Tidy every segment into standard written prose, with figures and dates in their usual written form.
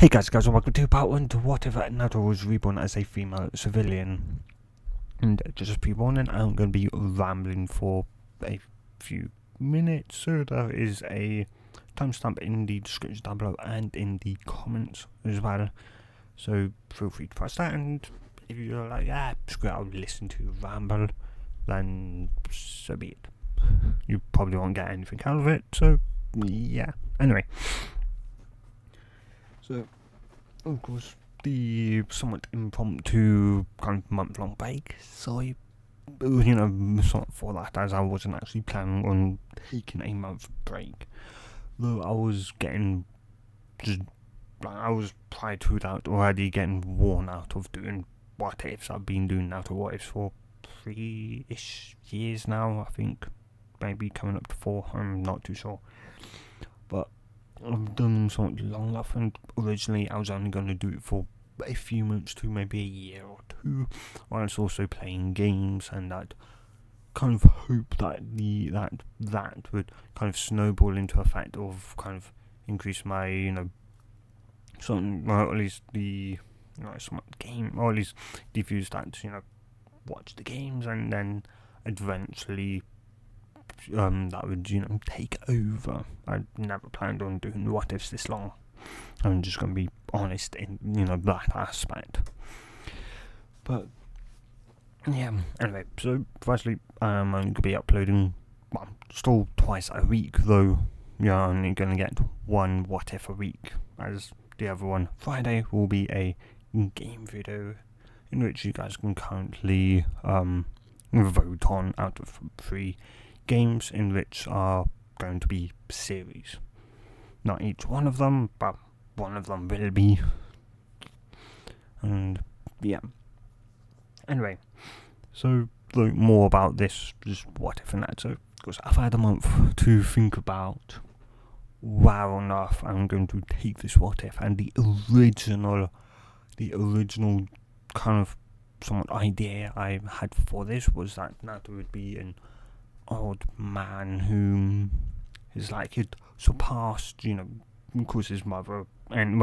Hey guys, welcome to part 1 to What If Naruto was reborn as a female civilian. And just reborn, and I'm going to be rambling for a few minutes, so there is a timestamp in the description down below and in the comments as well. So feel free to press that, and if you're like, screw it, I'll listen to ramble, then so be it. You probably won't get anything out of it, so yeah. Anyway. So, of course, the somewhat impromptu kind of month-long break, so I, somewhat for that, as I wasn't actually planning on taking a month break, though I was getting prior to that already getting worn out of doing what ifs. I've been doing Naruto what ifs for 3-ish years now, I think, maybe coming up to 4, I'm not too sure, but I've done them somewhat long enough, and originally I was only going to do it for a few months to maybe a year or two, whilst also playing games, and that kind of hope that that would kind of snowball into a fact of kind of increase my, at least the, somewhat game, or at least diffuse that, watch the games, and then eventually that would, take over. I never planned on doing what ifs this long. I'm just going to be honest in, that aspect. But, yeah, anyway, so firstly, I'm going to be uploading, still twice a week, though you're only going to get one what if a week, as the other one, Friday, will be a game video, in which you guys can currently vote on out of 3 games, in which are going to be series. Not each one of them, but one of them will be. And yeah. Anyway, so more about this, just what if and that. So, because I've had a month to think about where on earth I'm going to take this what if, and the original kind of somewhat idea I had for this was that Naruto would be an old man who is like he'd surpassed, of course, his mother, and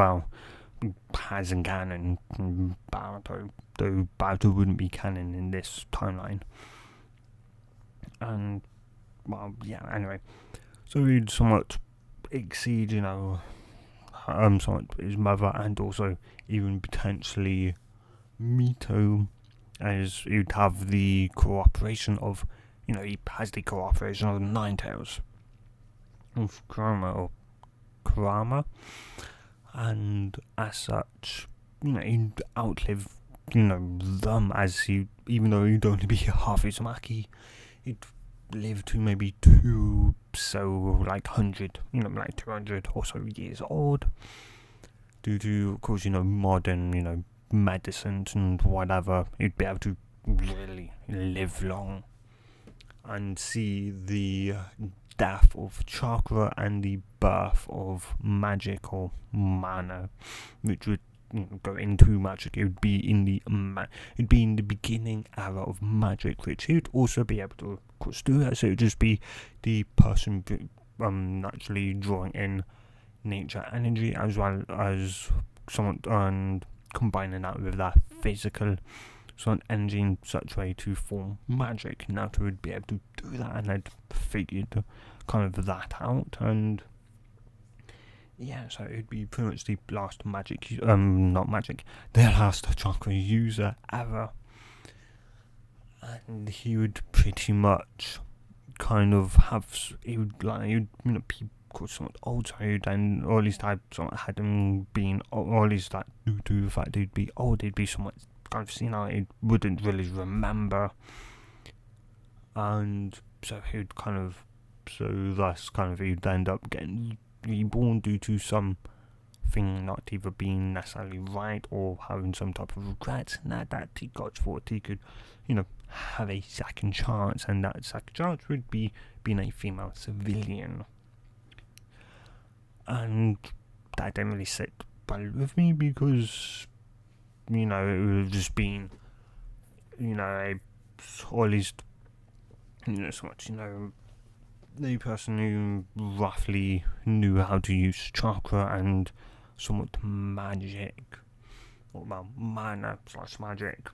has in canon Naruto, though Naruto wouldn't be canon in this timeline. And anyway, so he'd somewhat exceed, somewhat his mother, and also even potentially Mito, as he'd have the cooperation of, he has the cooperation of Ninetales, of Kurama, and as such, he'd outlive, them, as even though he'd only be half his Maki, he'd live to maybe 100, 200 or so years old, due to, of course, modern, medicines and whatever. He'd be able to really live long and see the death of chakra and the birth of magic or mana, which would go into magic. It would be in the beginning era of magic, which he would also be able to, of course, do that. So it would just be the person naturally drawing in nature energy, as well as someone, and combining that with that physical energy in such a way to form magic. Naruto would be able to do that, and I'd figured kind of that out, and so it'd be pretty much the last the last chakra user ever, and he would pretty much kind of have, he would be somewhat old, and or at least I somewhat had him being, or at least that due to the fact he'd be old, he'd be somewhat kind of he wouldn't really remember, and so he'd he'd end up getting reborn due to something not either being necessarily right or having some type of regrets, and that he got thought he could, have a second chance, and that second chance would be being a female civilian. And that didn't really sit well with me, because it would have just been, or at least, so much, the person who roughly knew how to use chakra and somewhat magic, or well, mana / magic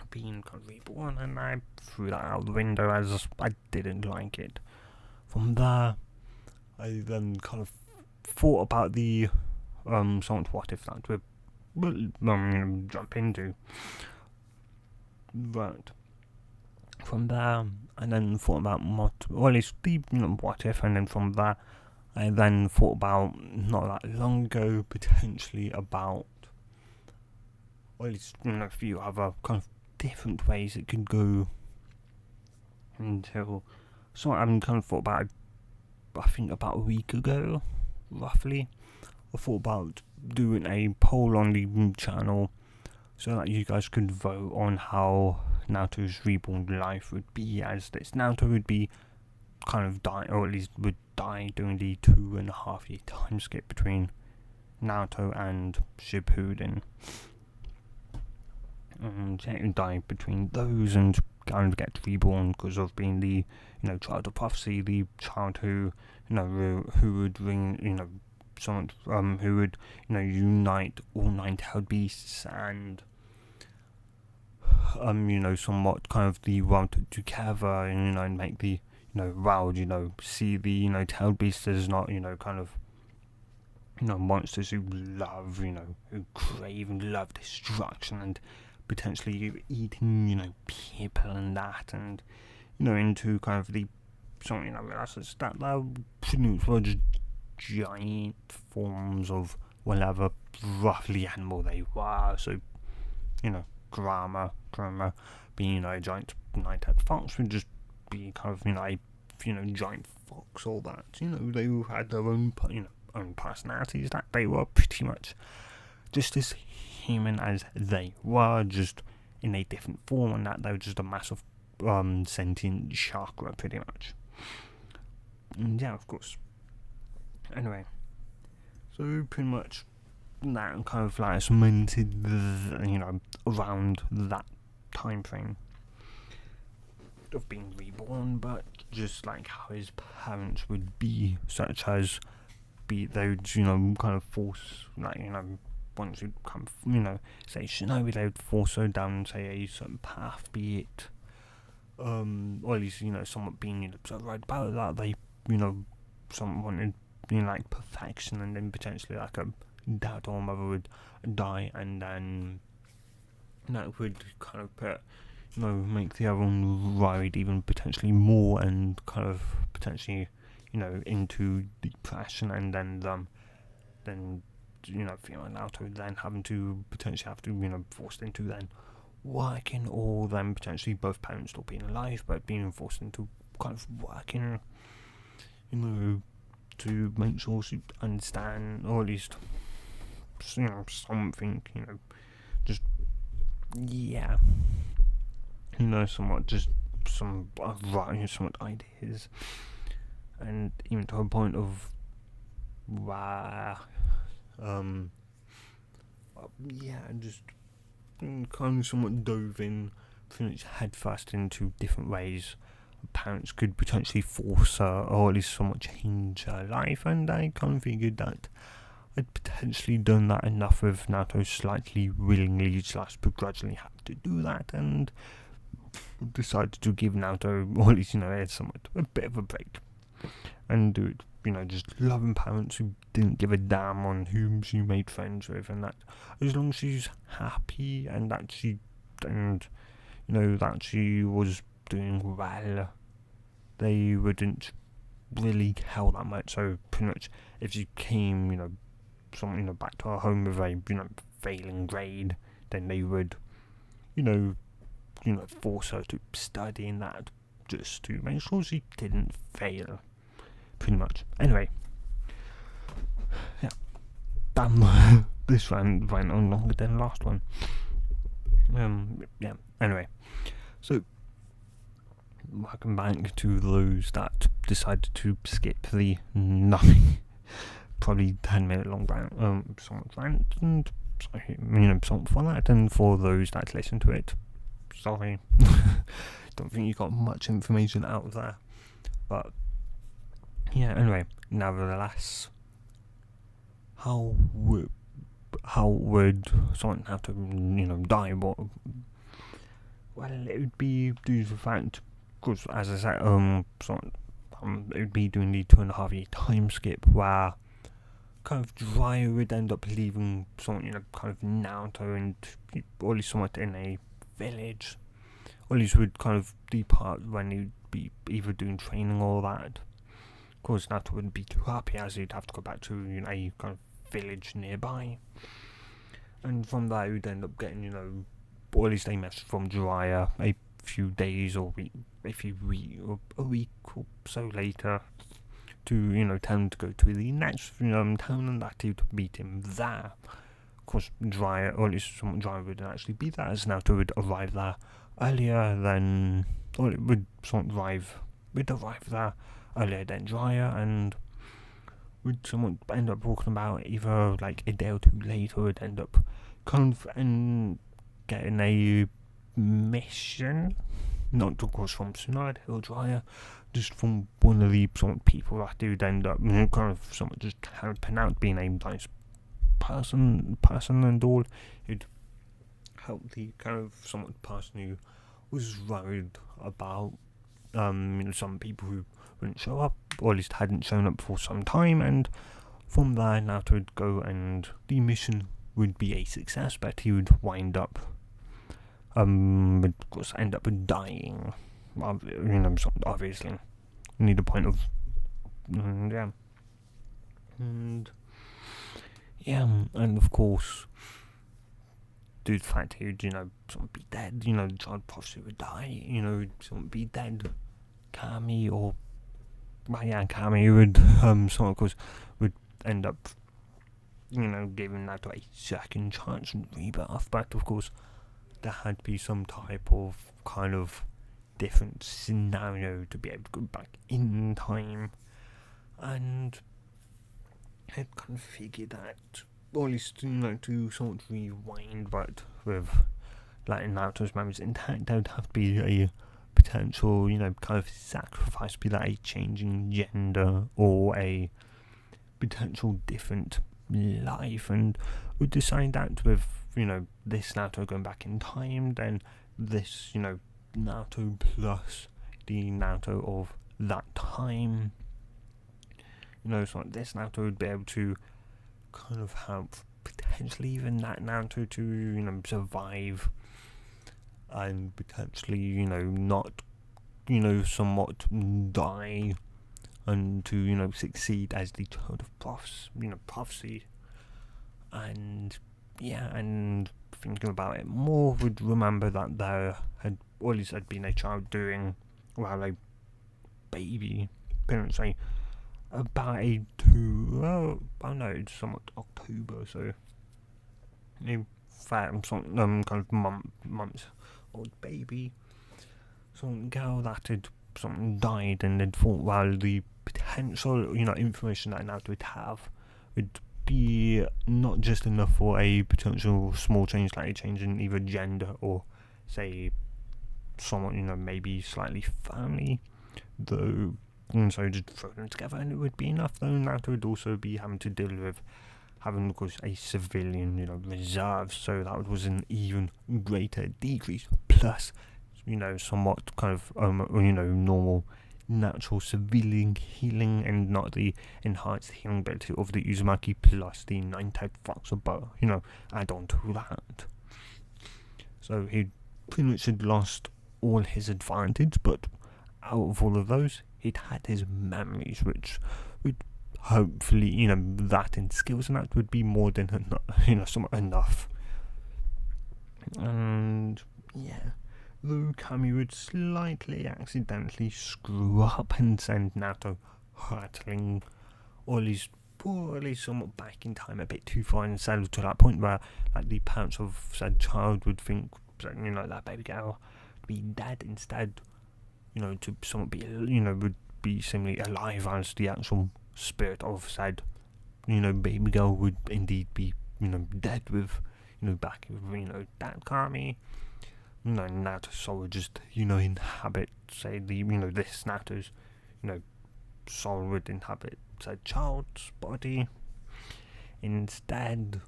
being kind of reborn, and I threw that out the window as I didn't like it. From there, I then kind of thought about the somewhat what if that we'll jump into. But from there, I then thought about or at least the what if, and then from there, I then thought about not that long ago potentially about, or at least a few other kind of different ways it could go. Until so I kind of thought about, I think about a week ago, roughly, I thought about doing a poll on the channel so that you guys could vote on how Naruto's reborn life would be, as this Naruto would be kind of die, or at least would die during the 2.5 year time skip between Naruto and Shippuden. And he would die between those and kind of get reborn because of being the child of prophecy, the child who who would bring someone who would unite all 9-tailed beasts and somewhat kind of the world together, and make the world see the tailed beasts as not kind of monsters who love who crave and love destruction and potentially eating people and that, and into kind of the something that's that were just giant forms of whatever roughly animal they were. So Grama being a giant 9-tailed fox would just be kind of a giant fox, all that. They all had their own own personalities, that they were pretty much just as human as they were, just in a different form, and that they were just a massive sentient chakra pretty much. And yeah, of course. Anyway, so pretty much that kind of like cemented around that time frame of being reborn, but just like how his parents would be, such as they would kind of force once you come say Shinobi, they would force her down say a certain path, be it or at least somewhat being so right about that they someone wanted like perfection, and then potentially like a dad or mother would die, and then that would kind of put make the other one worried even potentially more, and kind of potentially into depression, and then female Naruto then having to potentially have to forced into then working, or then potentially both parents still being alive but being forced into kind of working to make sure she understand, or at least something just somewhat just some somewhat ideas, and even to a point of just kind of somewhat dove in pretty much headfirst into different ways parents could potentially force her, or at least somewhat change her life, and I kind of figured that I'd potentially done that enough with Naruto slightly willingly / begrudgingly have to do that, and decided to give Naruto, or at least somewhat a bit of a break, and do it just loving parents who didn't give a damn on whom she made friends with, and that as long as she's happy and that she that she was doing well, they wouldn't really care that much. So pretty much if she came someone back to her home with a failing grade, then they would force her to study in that just to make sure she didn't fail, pretty much. Anyway, yeah, damn, this one went on longer than the last one. Anyway, so welcome back to those that decided to skip the nothing, probably 10-minute long rant, somewhat and something for that, and for those that listen to it, sorry, don't think you got much information out of there, but yeah, anyway, nevertheless, how would someone have to, die? Well, it would be due to the fact, because as I said, it would be doing the 2.5 year time skip where kind of Jiraiya would end up leaving someone, kind of Naruto and or at least somewhat in a village. Or at least would kind of depart when he'd be either doing training or that. Of course, Naruto wouldn't be too happy as he'd have to go back to a kind of village nearby. And from there, he'd end up getting, or at least a message from Jiraiya a few days or a week or so later to, tell him to go to the next, town and that he would meet him there. Of course, Jiraiya, or at least Jiraiya wouldn't actually be there, as Naruto would arrive there earlier than, or it would arrive there earlier than Jiraiya, and would someone end up talking about either like a day or two later, would end up kind of getting a mission, not of course from Tsunade or Jiraiya, just from one of the people that would end up kind of somewhat just helping out, being a nice person and all. Who'd help the kind of somewhat person who was worried about some people who wouldn't show up, or at least hadn't shown up for some time, and from there Naruto would go and the mission would be a success, but he would wind up would of course end up dying, obviously. Need a point of and of course due to the fact he would someone be dead, the child prophecy would die, someone be dead. Kami would someone of course would end up giving Naruto a second chance and rebirth, but of course there had to be some type of kind of different scenario to be able to go back in time, and I kind of figured that, or at least to somewhat rewind, but with letting Naruto's memories intact, there would have to be a potential kind of sacrifice, be that a changing gender or a potential different life, and would decide that with this Naruto going back in time, then this Naruto plus the Naruto of that time, so like this Naruto would be able to kind of help potentially even that Naruto to survive and potentially not somewhat die, and to succeed as the child of prophecy. And thinking about it more, would remember that there had, or at least had been a child during, well, a baby, parents say, about it's somewhat October, so a kind of months old baby, some girl that had died, and had thought, well, the potential information that now would have would be not just enough for a potential small change, like a change in either gender or say somewhat maybe slightly family, though, and so just throw them together and it would be enough. Though Naruto would also be having to deal with having, of course, a civilian reserve, so that was an even greater decrease, plus somewhat kind of normal natural civilian healing, and not the enhanced healing ability of the Uzumaki plus the 9-type Fox bow, add on to that. So he pretty much had lost all his advantage, but out of all of those, he'd had his memories, which would hopefully, that and skills and that would be more than somewhat enough. And though Kami would slightly accidentally screw up and send Naruto hurtling, or at least somewhat back in time a bit too far, and settled to that point where like the parents of said child would think that baby girl to be dead instead, to somewhat be would be similarly alive as the actual spirit of said baby girl would indeed be dead with back with that Kami. Naruto's soul would just inhabit, say, the this Naruto's soul would inhabit said child's body, instead,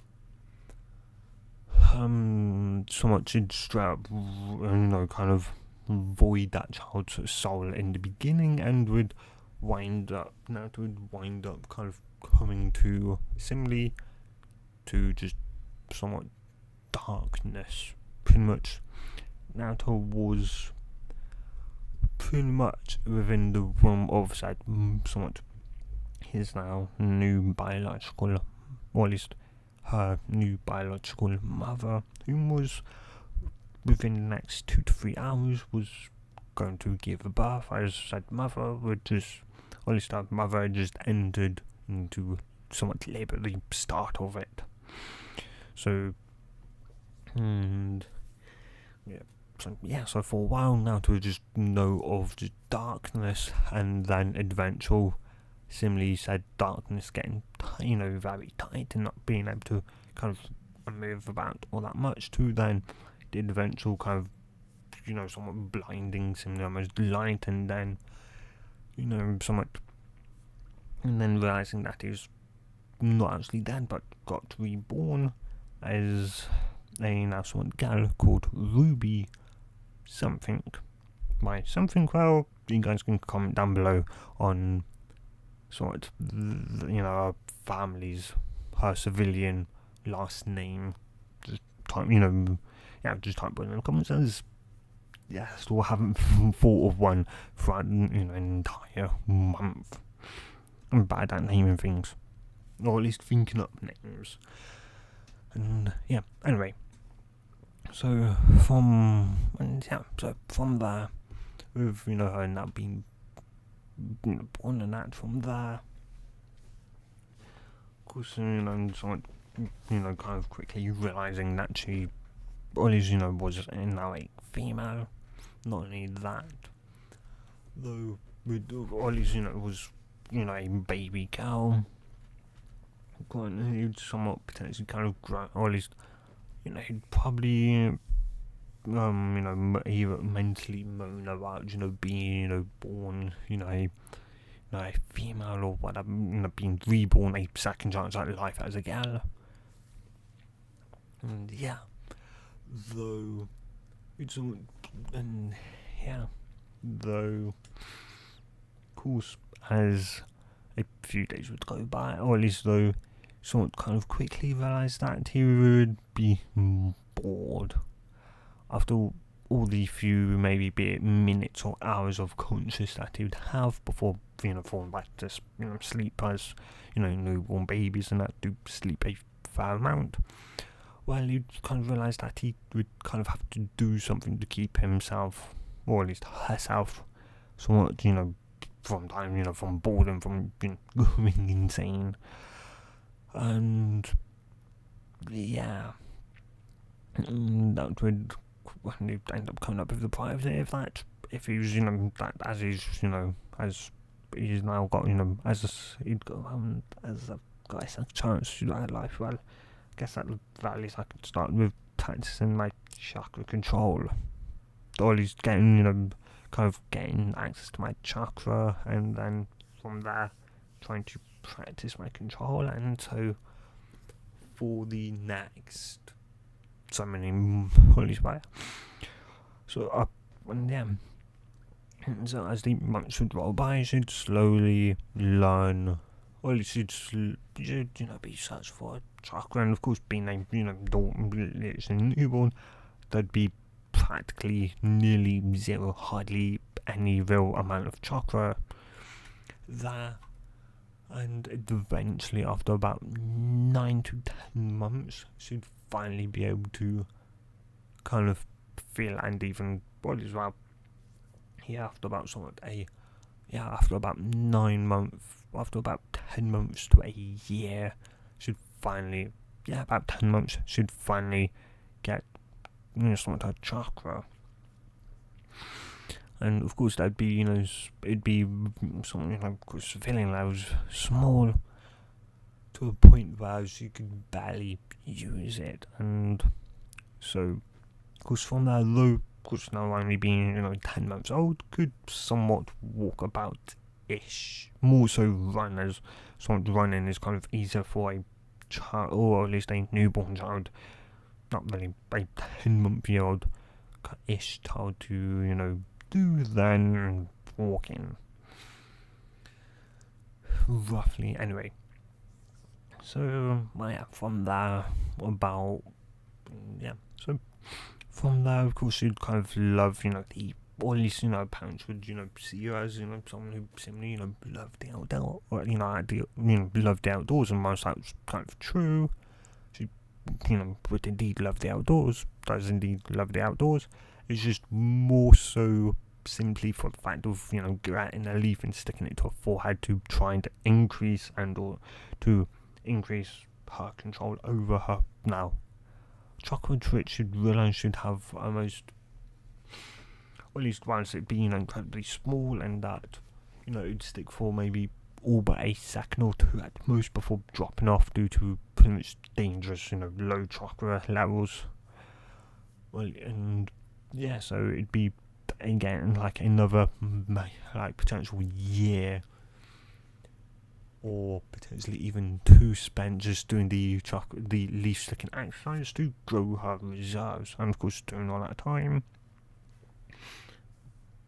somewhat should straight up, kind of void that child's soul in the beginning, and would wind up kind of coming to similarly to just somewhat darkness. Pretty much Naruto was pretty much within the realm of somewhat his now new biological, or at least her new biological mother, who was within the next 2 to 3 hours was going to give birth. As said mother would just, or at least her mother just entered into somewhat labour at the start of it. So, and so for a while now to just know of just darkness, and then eventual, similarly said darkness getting very tight and not being able to kind of move about all that much, to then the eventual kind of somewhat blinding, similarly almost light, and then somewhat, and then realizing that he's not actually dead but got reborn as a now somewhat girl called Ruby something. By something, well, you guys can comment down below on somewhat her family's, her civilian last name. Just type just type in the comments, as still haven't thought of one for an entire month. I'm bad at naming things, or at least thinking up names. And anyway, so from there, with her now being born, and that from there, of course, somewhat, kind of quickly realizing that she, or at least was now a female. Not only that, though, or at least was a baby girl. He'd somewhat potentially kind of grow, or at least he'd probably even mentally moan about being born a female or whatever, being reborn a second chance at life as a girl. And though it's though of course as a few days would go by, or at least though someone kind of quickly realised that he would be bored after all the few, maybe be it minutes or hours of conscious that he would have before falling back to sleep, as newborn babies and that do sleep a fair amount. Well, he'd kind of realise that he would kind of have to do something to keep himself, or at least herself, somewhat from time from boredom, from going insane. And that would end up coming up with the positive that if he was that as he's as he's now got as he'd got a chance to that life, well, I guess at the very least I could start with practicing my chakra control, or at least getting kind of getting access to my chakra, and then from there trying to practice my control. And so for the next so many holy spire, so so as the months would roll by, you should slowly learn, or you should be searched for a chakra. And of course, being a newborn, there'd be practically nearly zero, hardly any real amount of chakra there. And eventually, after about 9 to 10 months, should finally be able to kind of feel, and even as well, after about after about 9 months, after about 10 months to a year, should finally, about 10 months, should finally get something like a chakra. And of course that'd be it'd be something of course feeling levels small to a point where you could barely use it. And so of course from there, though of course now only being 10 months old, could somewhat walk about ish, more so run, as somewhat running is kind of easier for a child, or at least a newborn child, not really a 10-month-old ish child to, do then walking. Roughly, anyway. So, from there, from there, of course, you'd kind of love, or at least, parents would, see you as, someone who simply, loved the outdoors, or, loved the outdoors, and most that's kind of true. She, would indeed love the outdoors, does indeed love the outdoors. It's just more so simply for the fact of, getting a leaf and sticking it to her forehead to try and increase or to increase her control over her now chocolate, which should realise should have almost, or at least once it being incredibly small, and that, it'd stick for maybe all but a second or two at most before dropping off due to pretty much dangerous, low chakra levels. Well, and yeah, so it'd be again like another potential year or potentially even 2 spent just doing the leaf sticking exercise to grow her reserves, and of course during all that time,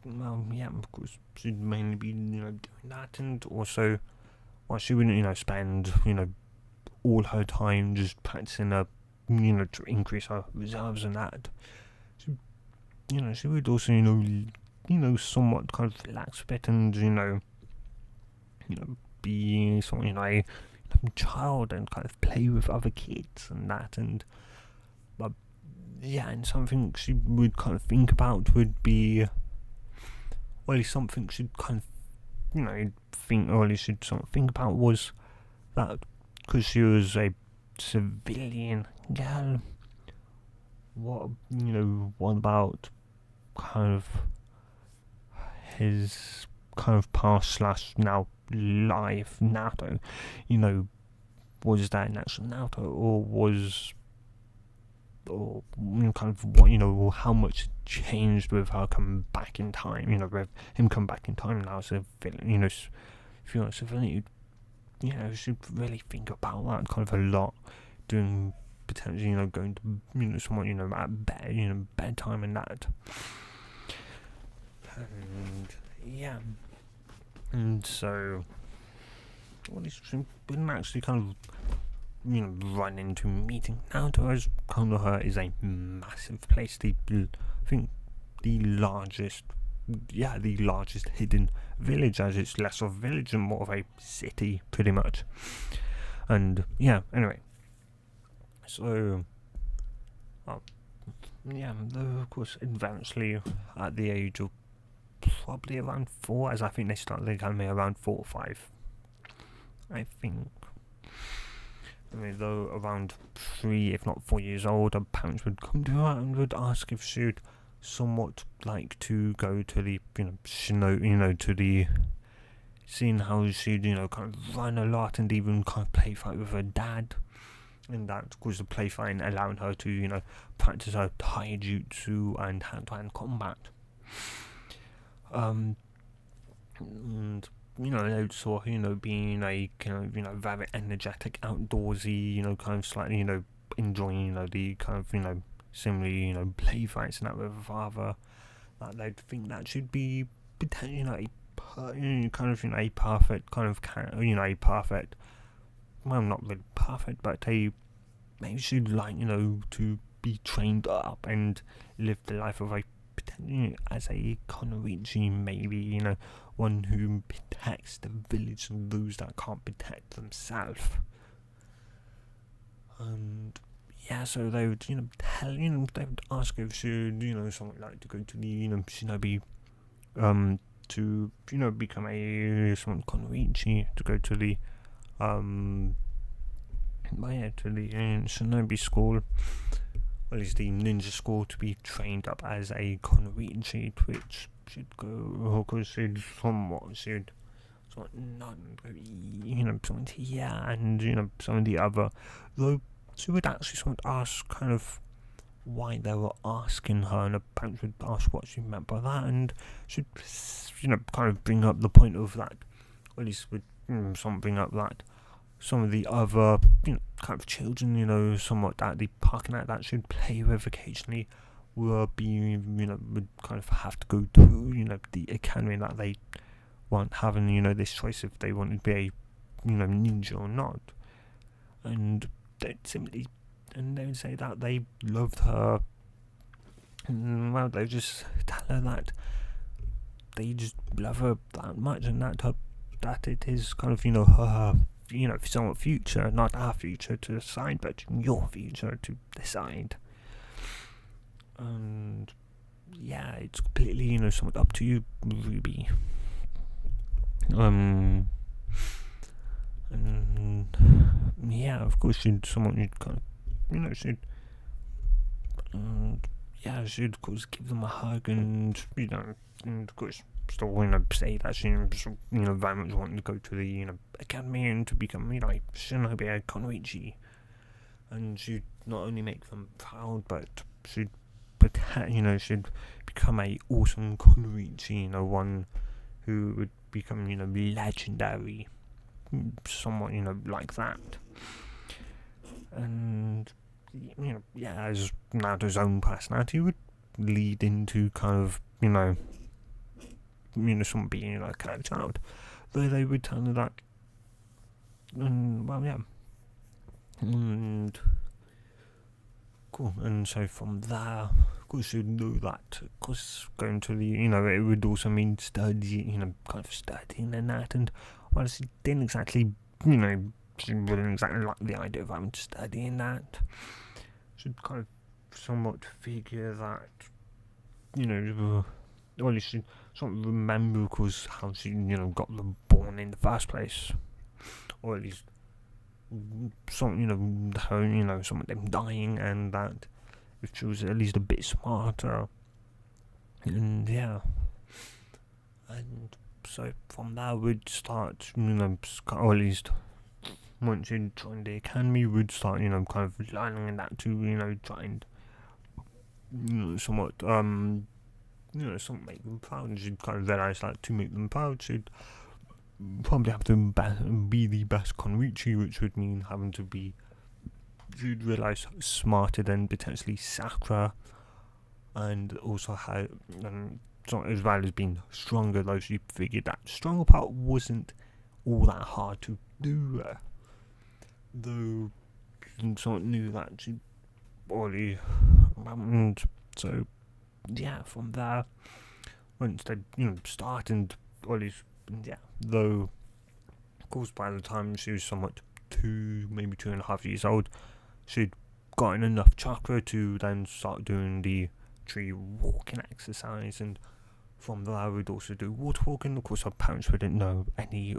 well, yeah, of course she'd mainly be doing that, and also she wouldn't spend all her time just practicing to increase her reserves and that. She would also somewhat kind of relax a bit and be someone a child and kind of play with other kids and that, and and something she would kind of think about would be, well, at least something she'd kind of think, or at least she'd sort of think about, was that because she was a civilian girl, what about kind of his kind of past / now life Naruto, was that an actual Naruto, or kind of what, how much changed with her coming back in time, with him coming back in time now as a villain, if you're a civilian, you should really think about that kind of a lot, doing potentially, going to, someone, at bed, bedtime and that. And yeah. And so, well, it's been actually kind of, run into meeting Naruto, as Konoha is a massive place. I think the largest hidden village, as it's less of a village and more of a city, pretty much. And yeah, anyway. So, of course, eventually, at the age of probably around 4, as I think they started the academy around 4 or 5. I think. Though around 3, if not 4 years old, her parents would come to her and would ask if she would somewhat like to go to the, to the, seeing how she'd, kind of run a lot and even kind of play fight with her dad. And that was the play fight allowing her to, practice her taijutsu and hand-to-hand combat. And they saw her, being a very energetic, outdoorsy, kind of slightly, enjoying, the kind of, similarly, play fights and that with her father. That they'd think that should be potentially, kind of, a perfect kind of, a perfect. Well, not really perfect, but maybe she'd like, to be trained up and live the life of a, as a Konoichi, maybe, one who protects the village and those that can't protect themselves. And yeah, so they would, tell, they would ask if she would, something like to go to the, shinobi, to, become a someone Konoichi, to go to the, to the shinobi school, or at least the ninja school, to be trained up as a Konoichi, which should go, because she'd not, something to, and, some of the other, though she would actually sort of ask kind of why they were asking her, and her parents would ask what she meant by that, and she'd, kind of bring up the point of that, or at least would, something up that some of the other, kind of children, somewhat that the parking lot that should play with occasionally will be, would kind of have to go to, the academy that they weren't having, this choice if they wanted to be a, ninja or not. And they would say that they loved her. And, well, they just tell her that they just love her that much, and that it is kind of, her, somewhat future, not our future to decide, but your future to decide. And yeah, it's completely, somewhat up to you, Ruby. And yeah, of course, you'd kind of, should, should of course give them a hug, and and of course still say that she very much wanting to go to the academy and to become like Shinobi a Konrichi, and she'd not only make them proud, but she'd should become a awesome Konrichi, one who would become legendary, somewhat like that. And as Naruto's own personality would lead into kind of someone being like a child, though they would tell her that, and and cool. And so from there, of course, you'd know that, of course, going to the, it would also mean studying, kind of studying and that, and while she didn't exactly, she wouldn't exactly like the idea of having to study in that, she'd kind of somewhat figure that, well, she sort of remember, because how she, got reborn in the first place, or at least some, her, some of them dying, and that if she was at least a bit smarter, and and so from there we'd start, or at least once you joined the academy, we'd start, kind of learning that to, try and, somewhat, somewhat make them proud, and she'd kind of realise that to make them proud, she'd probably have to be the best Konrichi, which would mean having to be, you'd realise, smarter than potentially Sakura, and also how, as well as being stronger, though she figured that stronger part wasn't all that hard to do, though someone knew that she already, and so from there, once they start, and or at least though of course by the time she was somewhat 2.5 years old, she'd gotten enough chakra to then start doing the tree walking exercise, and from there I would also do water walking. Of course her parents wouldn't know any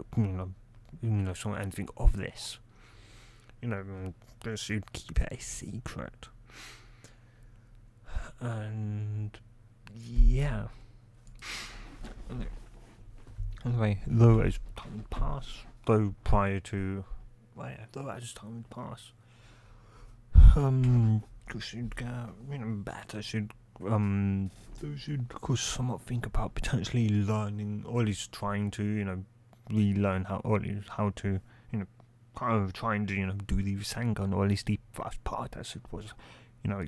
anything of this, she'd keep it a secret. And anyway, though as time would pass, though as time would pass, she'd get better. She'd of course somewhat think about potentially learning, or at least trying to relearn how to kind of trying to do the Rasengan, or at least the first part, as it was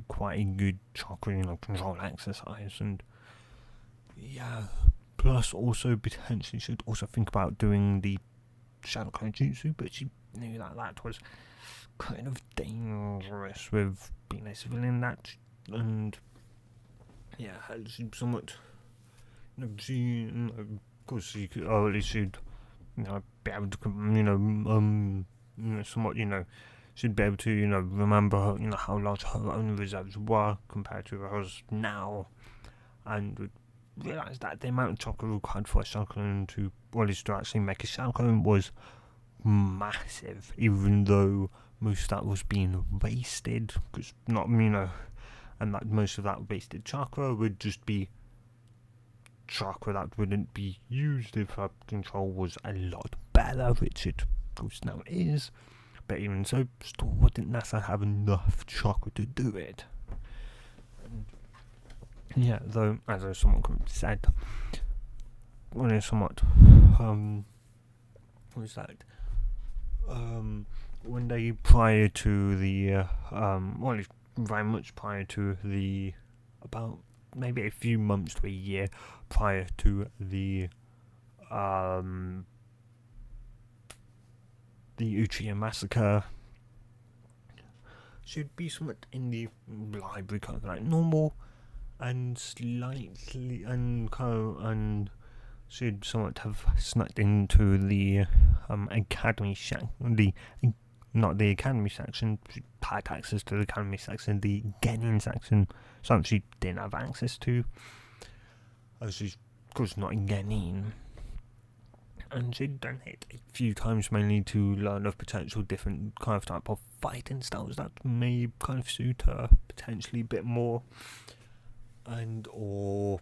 quite a good chakra control exercise. And plus also potentially should also think about doing the Shadow Clone Jutsu, but she knew that was kind of dangerous with being a civilian, that, and she somewhat she of course she could, or at least she'd be able to somewhat she'd be able to remember how large her own reserves were compared to hers now, and would realise that the amount of chakra required for a Shadow Clone to, or at least to actually make a Shadow Clone, was massive, even though most of that was being wasted, because not and that most of that wasted chakra would just be chakra that wouldn't be used if her control was a lot better, which it of course now is, but even so, still wouldn't necessarily have enough chakra to do it. And though, as someone said, somewhat, what was that? one day prior to the, well, it's very much prior to the, about maybe a few months to a year prior to the Uchiha massacre, should be somewhat in the library, kind of like normal, and slightly, and should somewhat have snuck into the academy section, not the academy section, had access to the academy section, the Genin section, something she didn't have access to, as she's, of course, not in Genin. And she'd done it a few times, mainly to learn of potential different kind of type of fighting styles that may kind of suit her potentially a bit more, and or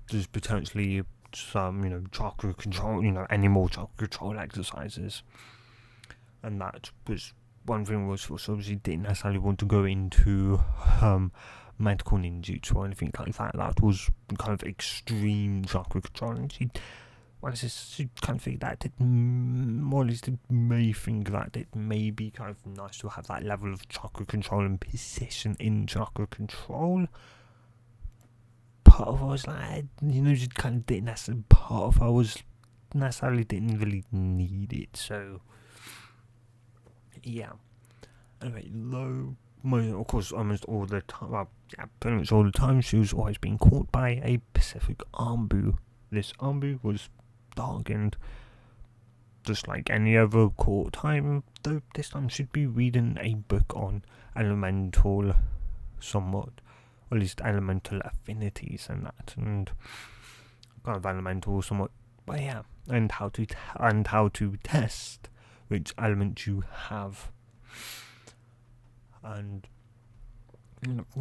just potentially some, chakra control, any more chakra control exercises. And that was one thing, was so she didn't necessarily want to go into medical ninjutsu or anything like that. That was kind of extreme chakra control, and she kind of think that it, more or least, it may think that it may be kind of nice to have that level of chakra control and precision in chakra control. Part of her was like, she kind of didn't necessarily, part of her was necessarily didn't really need it, so yeah. Anyway, though, of course, almost all the time, well, yeah, pretty much all the time, she was always being caught by a Pacific Armbu. This Armbu was darkened, just like any other court time, though this time she'd be reading a book on elemental, somewhat, or at least elemental affinities and that, and kind of elemental somewhat, but yeah, and how to test which element you have. And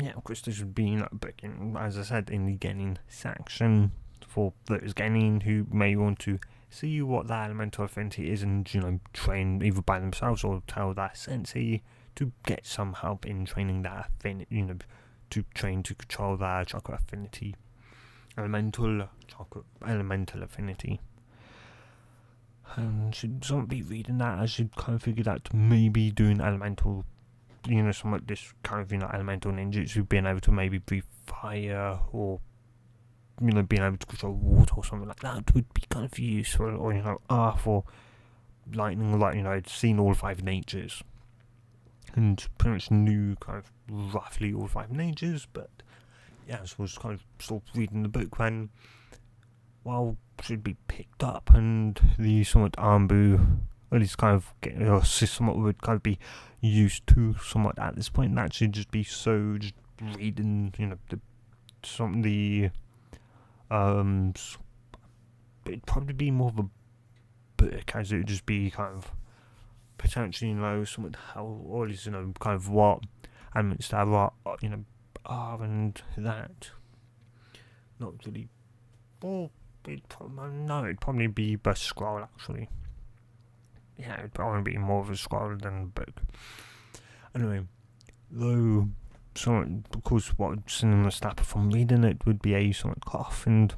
yeah, of course, this would be book in, as I said, in the Genin section, for those Genin who may want to see what that elemental affinity is, and train either by themselves or tell their sensei to get some help in training that affinity, to train to control their chakra affinity, elemental affinity. And should somewhat be reading that, as she'd kind of figured out maybe doing elemental, somewhat this kind of, elemental ninjutsu, being able to maybe breathe fire, or, being able to control water or something like that would be kind of useful, or, earth or lightning, like, I'd seen all 5 natures, and pretty much knew kind of roughly all 5 natures, but yeah, so I was kind of sort of reading the book when, well, should be picked up, and the somewhat Armbu, at least kind of somewhat would kind of be used to somewhat at this point, and that should just be so just reading, it'd probably be more of a book, as it would just be kind of potentially, somewhat how, or at least, kind of what elements there are, and that. Not really, well, it'd probably be a scroll, actually. Yeah, it'd probably be more of a scroll than a book. Anyway, though, somewhat, of course, what would cinema stop from reading it would be a somewhat cough, and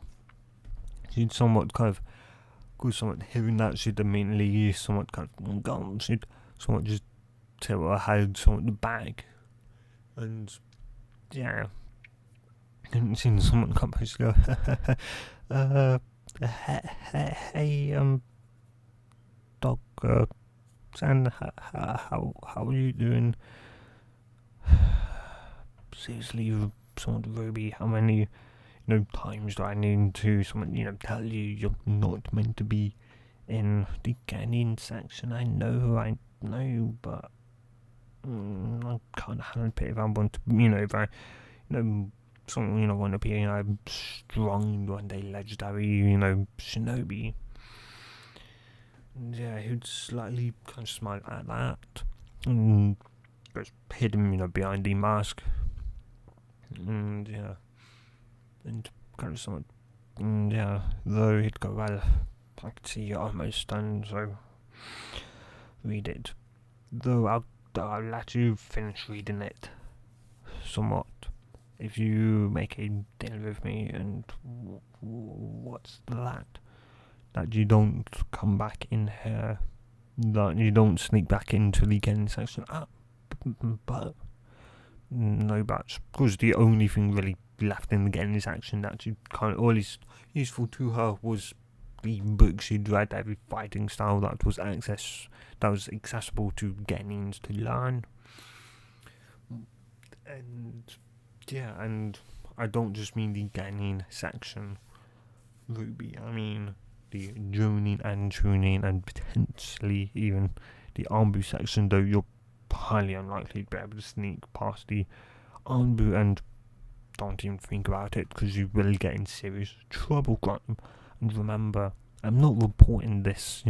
she'd somewhat kind of, somewhat hearing that, she'd immediately somewhat kind of gone, she'd somewhat just tilt her head somewhat back, and yeah, and seen someone come and go, hey, dog, San, how are you doing? Seriously, somewhat Ruby, how many, times do I need to someone, tell you you're not meant to be in the Genin section? I know, but I can't help it if I want to, if I, someone, want to be, strong one day, legendary, shinobi. And yeah, he'd slightly kind of smile at that, and just hid him, behind the mask. And yeah, and kind of somewhat, and yeah, though he'd go, well, I can see you're almost done, so read it. Though I'll let you finish reading it, somewhat, if you make a deal with me. And what's that? That you don't come back in here that you don't sneak back into the getting section. But no buts, because the only thing really left in the getting section that she kind of always useful to her was the books she'd read, every fighting style that was accessible to Genins to learn. And yeah, and I don't just mean the Genin section, Ruby. I mean the Jonin and Chunin, and potentially even the Anbu section, though you're highly unlikely to be able to sneak past the Anbu, and don't even think about it, because you will get in serious trouble, Graham. And remember, I'm not reporting these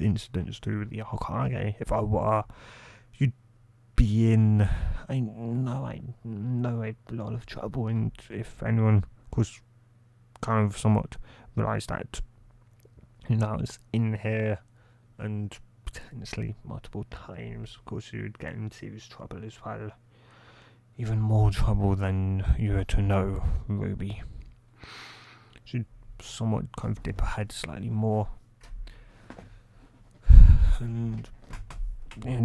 incidents to the Hokage. If I were, you'd be in, a lot of trouble. And if anyone was kind of somewhat realised that, I was in here, and potentially multiple times, of course you would get in serious trouble as well. Even more trouble than you were to know, Ruby. She'd somewhat kind of dip her head slightly more and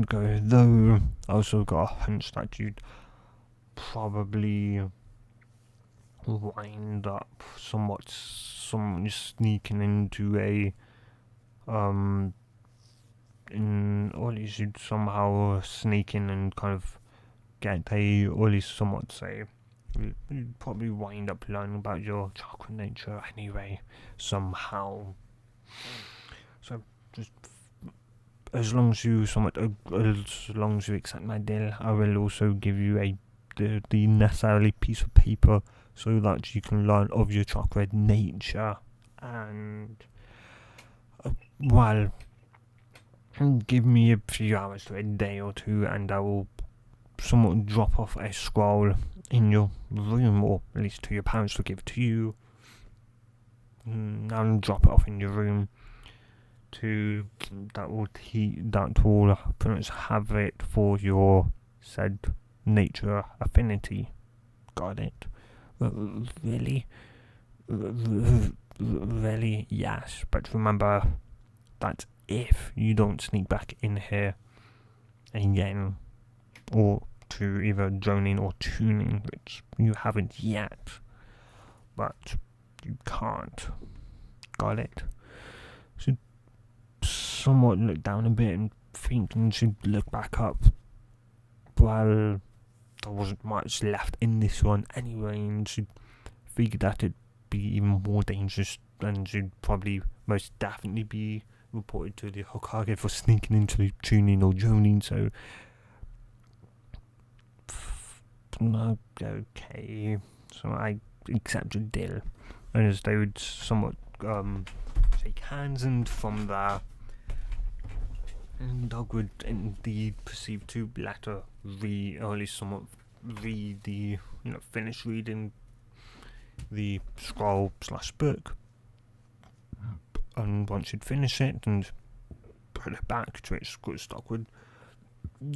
go, though I also got a hunch that you'd probably wind up someone sneaking into or at least you'd somehow sneak in and kind of get or at least somewhat say, you'd probably wind up learning about your chakra nature anyway, somehow. So just as long as you accept my deal, I will also give you the necessary piece of paper so that you can learn of your chakra nature, and give me a few hours to a day or two, and I will somewhat drop off a scroll in your room, or at least to your parents to give to you. I'll drop it off in your room that will pretty much have it for your said nature affinity. Got it? Really? Really? Yes, but remember that if you don't sneak back in here again, or to either droning or tuning, which you haven't yet, but you can't. Got it? Should somewhat look down a bit and think, and should look back up. Well, there wasn't much left in this one anyway, and should figure that it'd be even more dangerous, and should probably most definitely be reported to the Hokage for sneaking into the tuning or droning. So okay, so I accept your deal, and as they would somewhat shake hands, and from there, and Doug would indeed proceed to latter or at least somewhat read finish reading the scroll/book, and once you'd finish it and put it back to its stock, would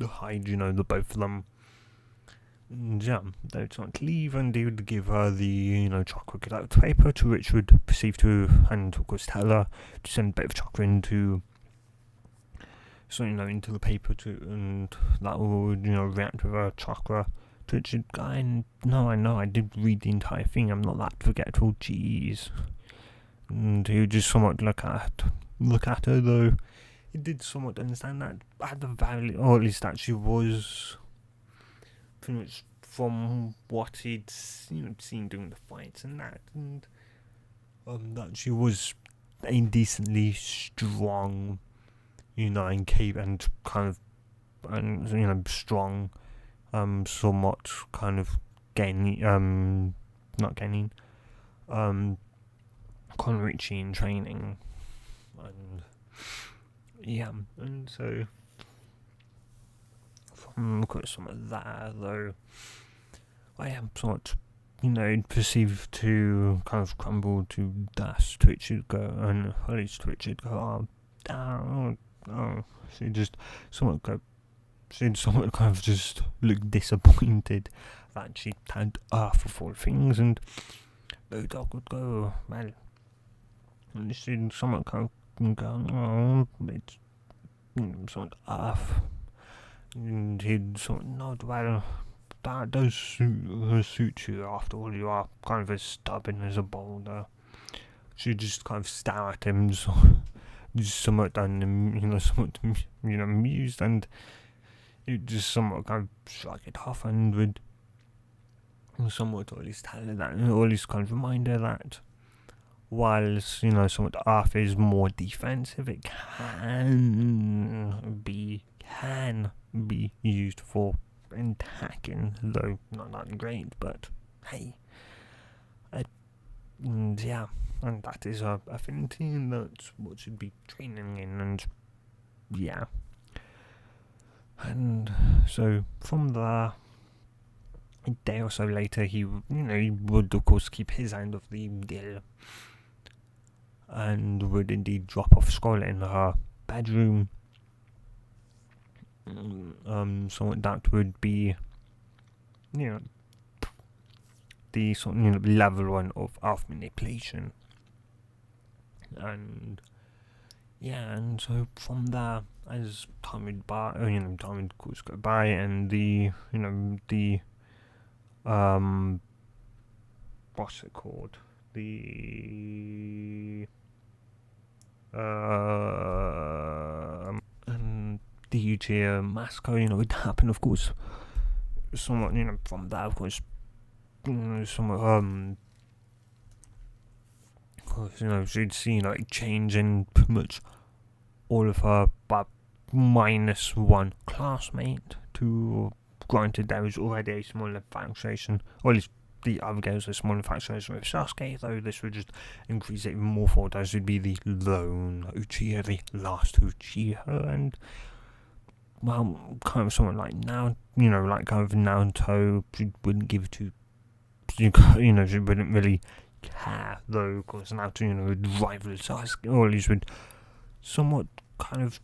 hide the both of them. And yeah, they would start to leave, and they would give her the chakra out paper, to which would proceed to, and of course tell her to send a bit of chakra into the paper and that would react with her chakra, to which I know I did read the entire thing, I'm not that forgetful, jeez. And he would just somewhat look at her, though he did somewhat understand that at the very, or at least that she was pretty much, from what he'd seen during the fights and that, and that she was a decently strong, and kind of, and strong, somewhat kind of Konrichi in training, and yeah, and so from some of that, though, I am somewhat perceived to kind of crumble to dust, to which you'd go, and at least to which you'd go, she'd somewhat kind of just look disappointed that she had Earth of all things, and the dog would go, well, and she'd somewhat kind of go, it's sort of Earth, and he'd sort of nod, well, that does suit you. After all, you are kind of as stubborn as a boulder. She'd just kind of stare at him, just somewhat somewhat amused, and he'd just somewhat kind of shrug it off, and would somewhat at least tell her that, or at least kind of remind her that whilst, somewhat Earth is more defensive, it can be used for attacking, though not that great, but hey. And yeah, and that is her affinity, and that's what she'd be training in, and yeah. And so from there, a day or so later, he would of course keep his end of the deal, and would indeed drop off school in her bedroom. So that would be, the sort of level 1 of Earth manipulation, and yeah, and so from there, as time would of course go by, and the what's it called, and the huge massacre, would happen, of course. Somewhat, from that, of course, somewhat, of course, she'd see, change in pretty much all of her, but minus one classmate. To granted, there was already a small infatuation, or at least the other girls a small infatuation with Sasuke, though this would just increase it even more for those would be the lone Uchiha, the last Uchiha, and well, kind of someone like now, like kind of Naruto, she wouldn't give to, she wouldn't really care, though, of course, Naruto, would rival Sasuke, or at least would somewhat kind of,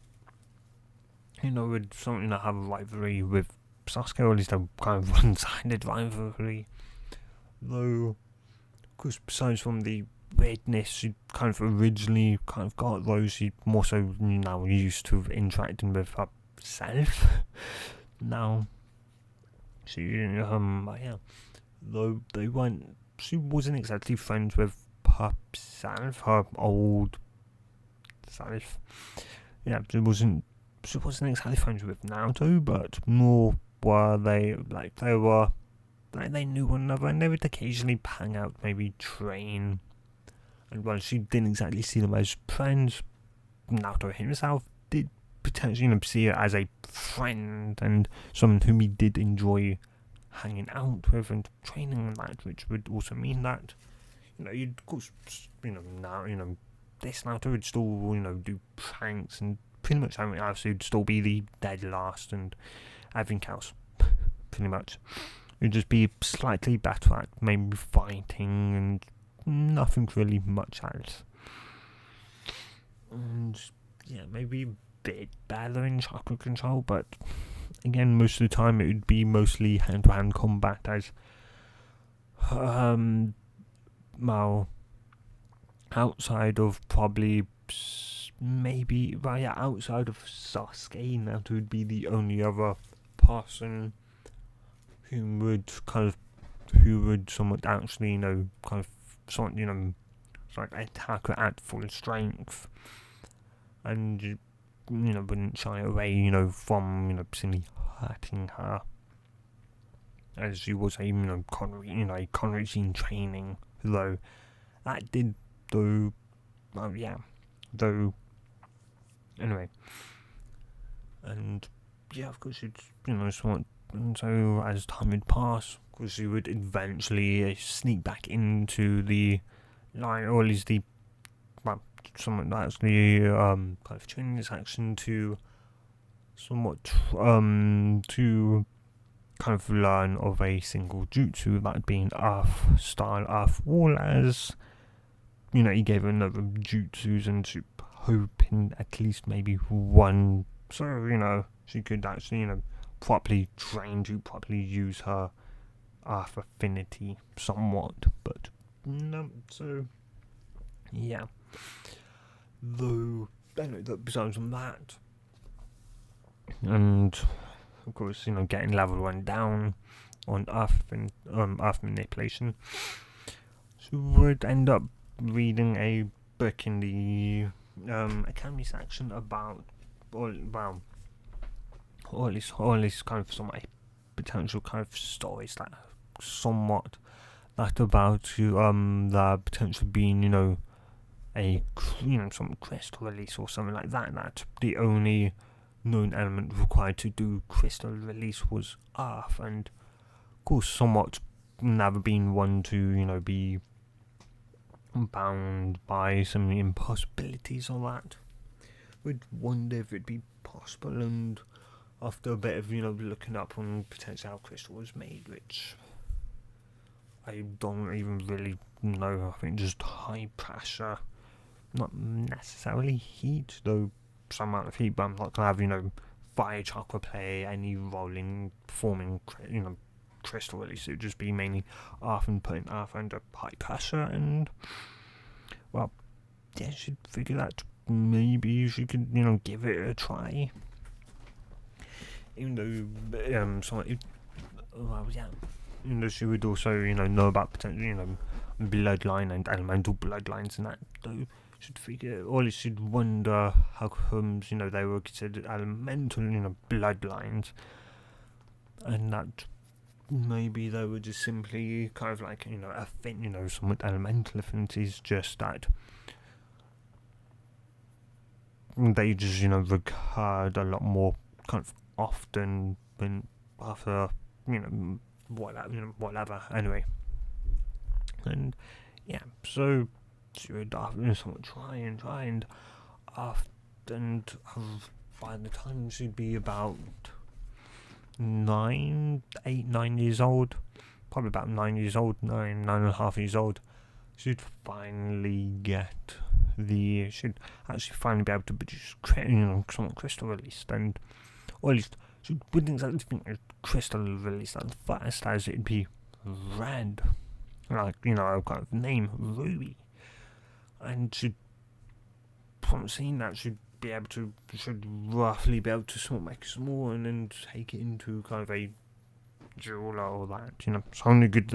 would something have a rivalry with Sasuke, or at least a kind of one-sided rivalry. Though, of course, besides from the weirdness she kind of originally kind of got, though she more so now used to interacting with herself. Now, though she wasn't exactly friends with herself, her old self. Yeah, she wasn't exactly friends with Naruto, but nor were they, they knew one another, and they would occasionally hang out, maybe train. And while she didn't exactly see them as friends, Naruto himself did potentially see her as a friend, and someone whom he did enjoy hanging out with and training and that, which would also mean that, you'd of course, now, this Naruto would still, do pranks and pretty much everything else. He'd still be the dead last and everything else, pretty much. It'd just be slightly better at maybe fighting and nothing really much else. And yeah, maybe a bit better in chakra control, but again, most of the time it would be mostly hand-to-hand combat, as well, outside of probably outside of Sasuke, that would be the only other person who would somewhat actually, kind of somewhat, attack her at full strength, and wouldn't shy away, from simply hurting her, as she was a conroutine training, though that did anyway, and yeah, of course it's somewhat. And so, as time would pass, of course, she would eventually sneak back into the line, or at least somewhat actually kind of training this action to somewhat to kind of learn of a single jutsu, that being Earth Wall, as he gave her another jutsus and hoping at least maybe one, so she could actually properly train to properly use her Earth affinity somewhat, but no, so yeah. Though, besides from that, and of course, getting level 1 down on Earth and Earth manipulation. So would end up reading a book in the Academy section about, or at least kind of some potential kind of stories that somewhat that about you the potential being a some crystal release or something like that. That the only known element required to do crystal release was Earth, and of course somewhat never been one to be bound by some impossibilities or that. Would wonder if it'd be possible, and after a bit of looking up on potentially how crystal was made, which I don't even really know. I think just high pressure, not necessarily heat, though some amount of heat, but I'm not gonna have fire chakra play any role in forming crystal release. It would just be mainly earth and putting earth under high pressure, and well, yeah, you should figure that maybe she could give it a try. Even though even though she would also know about potential bloodline and elemental bloodlines and that, though should figure, or should wonder how comes they were considered elemental bloodlines, and that maybe they were just simply kind of like somewhat elemental affinities, just that they just regard a lot more kind of often than after whatever anyway. And yeah, so she would somewhat try and by the time she'd be about 9 years old, probably about 9 years old, 9.5 years old, she'd finally she'd actually finally be able to produce some crystal released, and or at least she wouldn't exactly think a crystal released at first, as it'd be red, like a kind of name, Ruby, and she'd, from seeing that, should roughly be able to sort of make a small one and take it into kind of a jeweler or that, so only good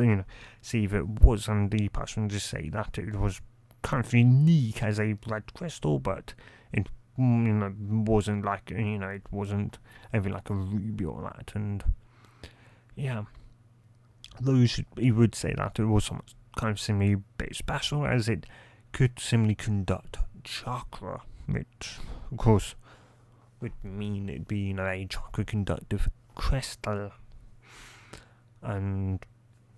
see if it was, and the person just say that it was kind of unique as a red crystal, but it wasn't like it wasn't anything like a ruby or that, and yeah, though he would say that it was somewhat kind of similarly a bit special, as it could similarly conduct chakra, which of course would mean it'd be a chakra conductive crystal, and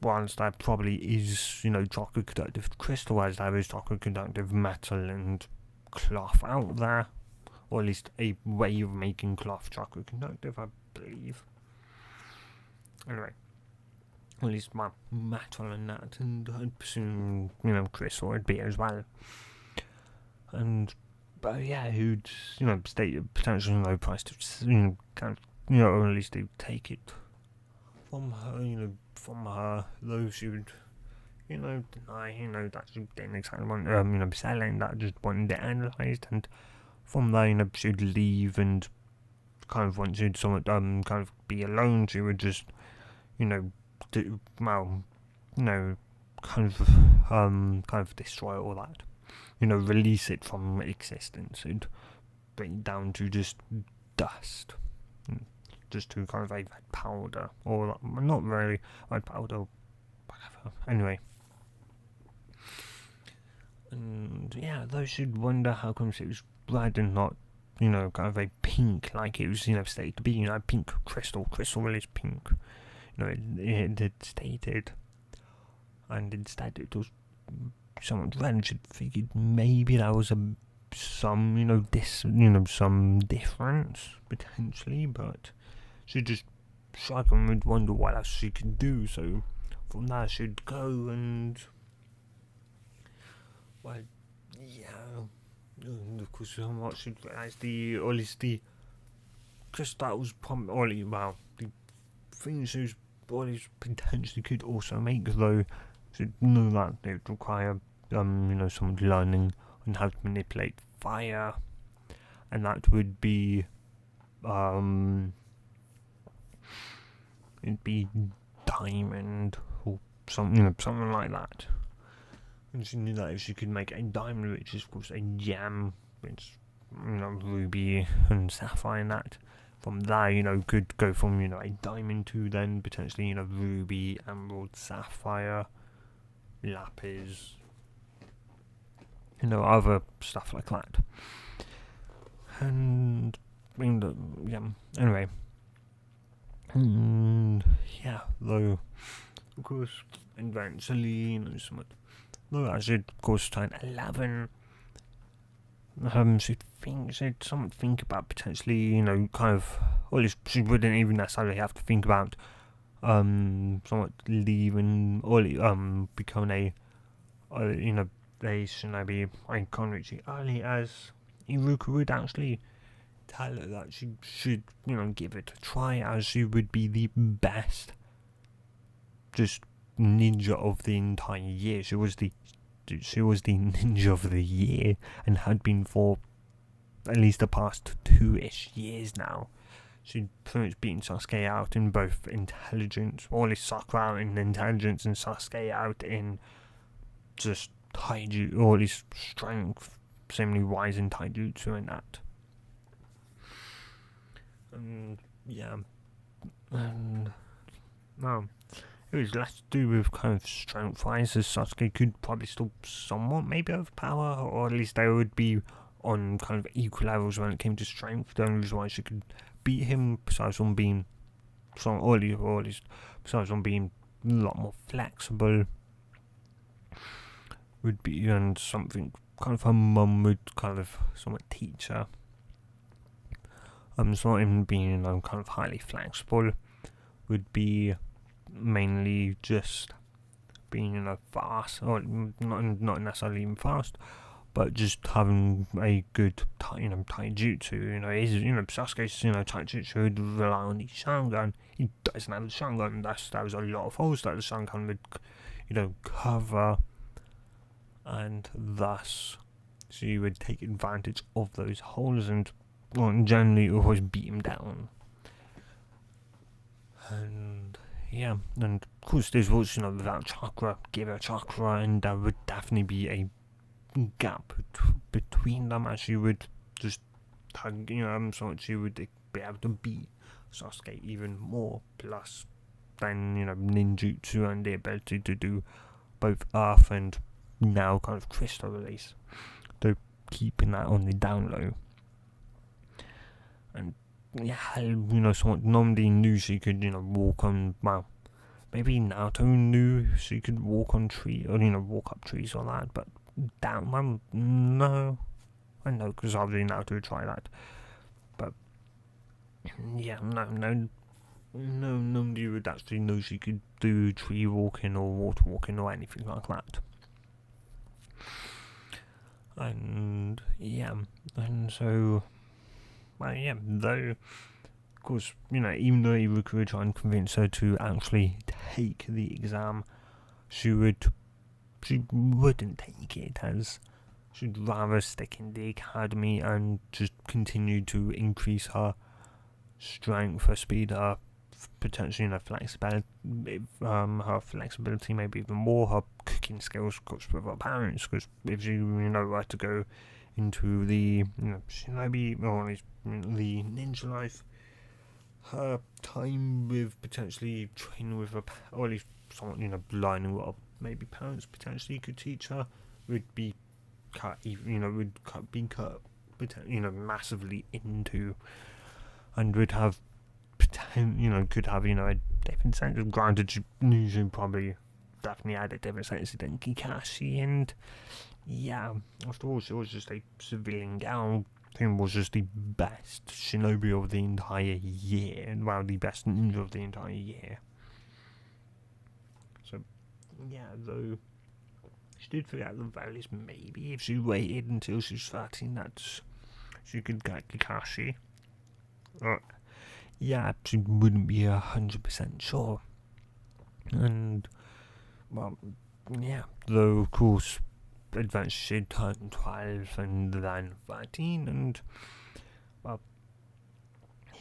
whilst there probably is chakra conductive crystal, as there is chakra conductive metal and cloth out there, or at least a way of making cloth chakra conductive, I believe. Anyway, at least my metal and that, and I'd presume crystal would be as well. And but yeah, who'd stated potential price to kind of or at least they'd take it from her, though she would deny that she didn't exactly want selling, that just wanted it analysed, and from there she'd leave, and kind of once she'd somewhat kind of be alone, she would just kind of destroy all that, release it from existence, and bring it down to just dust, just to kind of a red powder, or not really red powder, whatever. Anyway, and yeah, those should wonder how comes it was red and not kind of a pink, like it was stated to be, pink crystal really pink, it had stated, and instead it was somewhat red, and should figured maybe there was some some difference potentially, but she just shrugged and would wonder what else she could do. So from there she'd go, and well, yeah, and of course somewhat she'd realise or at least the crystals probably, well, the things she always potentially could also make, though she'd know that it would require someone learning on how to manipulate fire, and that would be it'd be diamond or something like that. And she knew that if she could make a diamond, which is of course a gem, which ruby and sapphire and that. From there, could go from a diamond to then potentially ruby, emerald, sapphire, lapis, other stuff like that. And anyway, and though of course eventually though as she'd of course turn 11, she'd think about potentially kind of, well, she wouldn't even necessarily have to think about somewhat leaving or becoming a shinobi icon really early, as Iruka would actually tell her that she should give it a try, as she would be the best just ninja of the entire year. She was the ninja of the year and had been for at least the past 2-ish years now. She'd pretty much beaten Sasuke out in both intelligence, or at least Sakura out in intelligence and Sasuke out in just taijutsu, or at least strength, similarly wise in taijutsu and that. And it was less to do with kind of strength wise, as Sasuke could probably still somewhat maybe overpower, or at least they would be on kind of equal levels when it came to strength. The only reason why she could beat him, besides from being besides from being a lot more flexible, would be, and something kind of her mum would kind of somewhat teach her. It's not even being kind of highly flexible, would be mainly just being fast, or not necessarily even fast, but just having a good taijutsu. Sasuke's taijutsu would rely on the Sharingan. He doesn't have the Sharingan. That was a lot of holes that the Sharingan would cover, and thus she would take advantage of those holes and generally always beat him down. And and of course this was without chakra, give her chakra, and there would definitely be a gap between them, as she would just so she would be able to beat Sasuke even more, plus then ninjutsu and the ability to do both earth and now kind of crystal release, though keeping that on the down low. And someone normally knew she could walk on, well, maybe Naruto knew she could walk on trees, or walk up trees or that, but down one, no, I know, because obviously Naruto would try that, but nobody would actually know she could do tree walking or water walking or anything like that. And so, though, of course, even though Iruka would try and convince her to actually take the exam, she wouldn't take it, as she'd rather stick in the academy and just continue to increase her strength, her speed, her potentially flexibility, her flexibility, maybe even more, her cooking skills, of course, with her parents, because if she were to go into the shinobi, or at least the ninja life, her time with potentially training with her, or at least someone learning what maybe parents potentially could teach her, would be cut, massively into, and would have could have a different sense of, granted she probably definitely had a different sense than Kakashi, and after all she was just a civilian girl who was just the best shinobi of the entire year, and the best ninja of the entire year. So though she did figure out the very least, maybe if she waited until she was 13, that she could get Kakashi. She wouldn't be 100% sure. And though of course eventually she turned 12 and then 13, and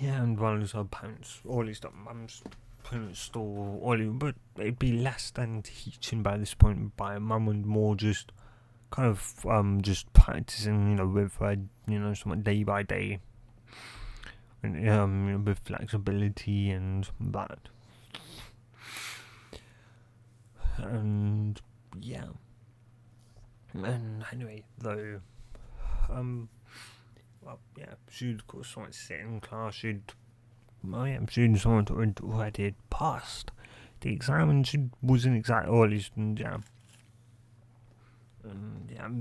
Yeah, and while his parents, or at least mum's parents still, but it'd be less than teaching by this point by a mum, and more just kind of just practicing, with somewhat day by day, and with flexibility and that, and yeah, and anyway, though, well, yeah, she'd of course somewhat sit in class, she'd someone had already passed the exam, and she wasn't exactly, or at least,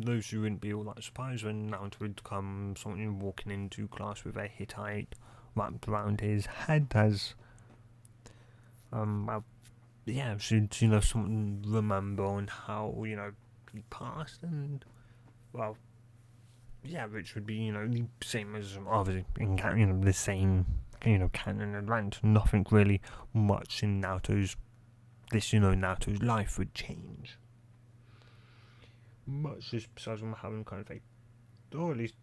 those who wouldn't be all that surprised when now it would come someone walking into class with a Hittite wrapped around his head as, should, something remember on how, he passed, and, well, yeah, which would be, the same as, obviously, in, the same, canon event. Nothing really much in Naruto's life would change. Much just besides him having kind of or at least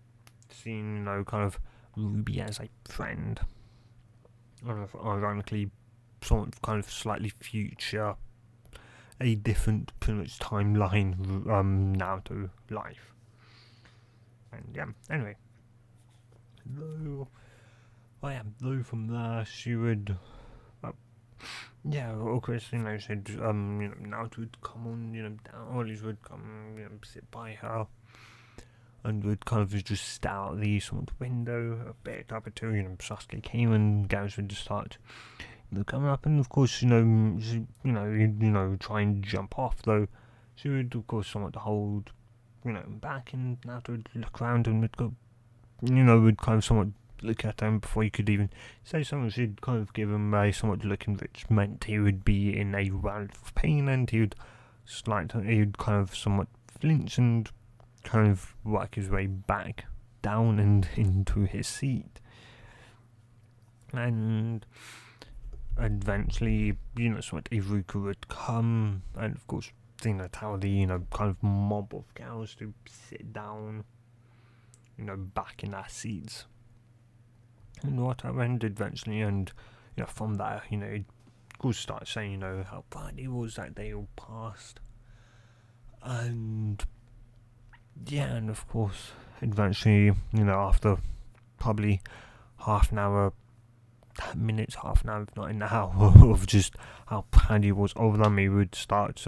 seeing, kind of Ruby as a friend. Ironically, sort of kind of slightly future, a different pretty much timeline, Naruto life. And yeah, anyway. Though from there she would, of course, said, Naruto would come on, down, or at least would come, sit by her, and would kind of just stare out the sort of window a bit up until, Sasuke came, and guys would just start, coming up, and of course, she, try and jump off, though she would, of course, somewhat hold, back, and Naruto would look around and would go, would kind of somewhat look at him before he could even say something. She'd kind of give him a somewhat look, which meant he would be in a world of pain, and he would kind of somewhat flinch and kind of work his way back down and into his seat. And eventually, somewhat Iruka would come, and of course, tell the, kind of mob of girls to sit down, back in their seats. And whatever, and eventually, and, from there, he'd start saying, how bad it was that they all passed. And, yeah, and of course, eventually, after probably half an hour, 10 minutes, half an hour, if not an hour, of just how bad he was over them, he would start,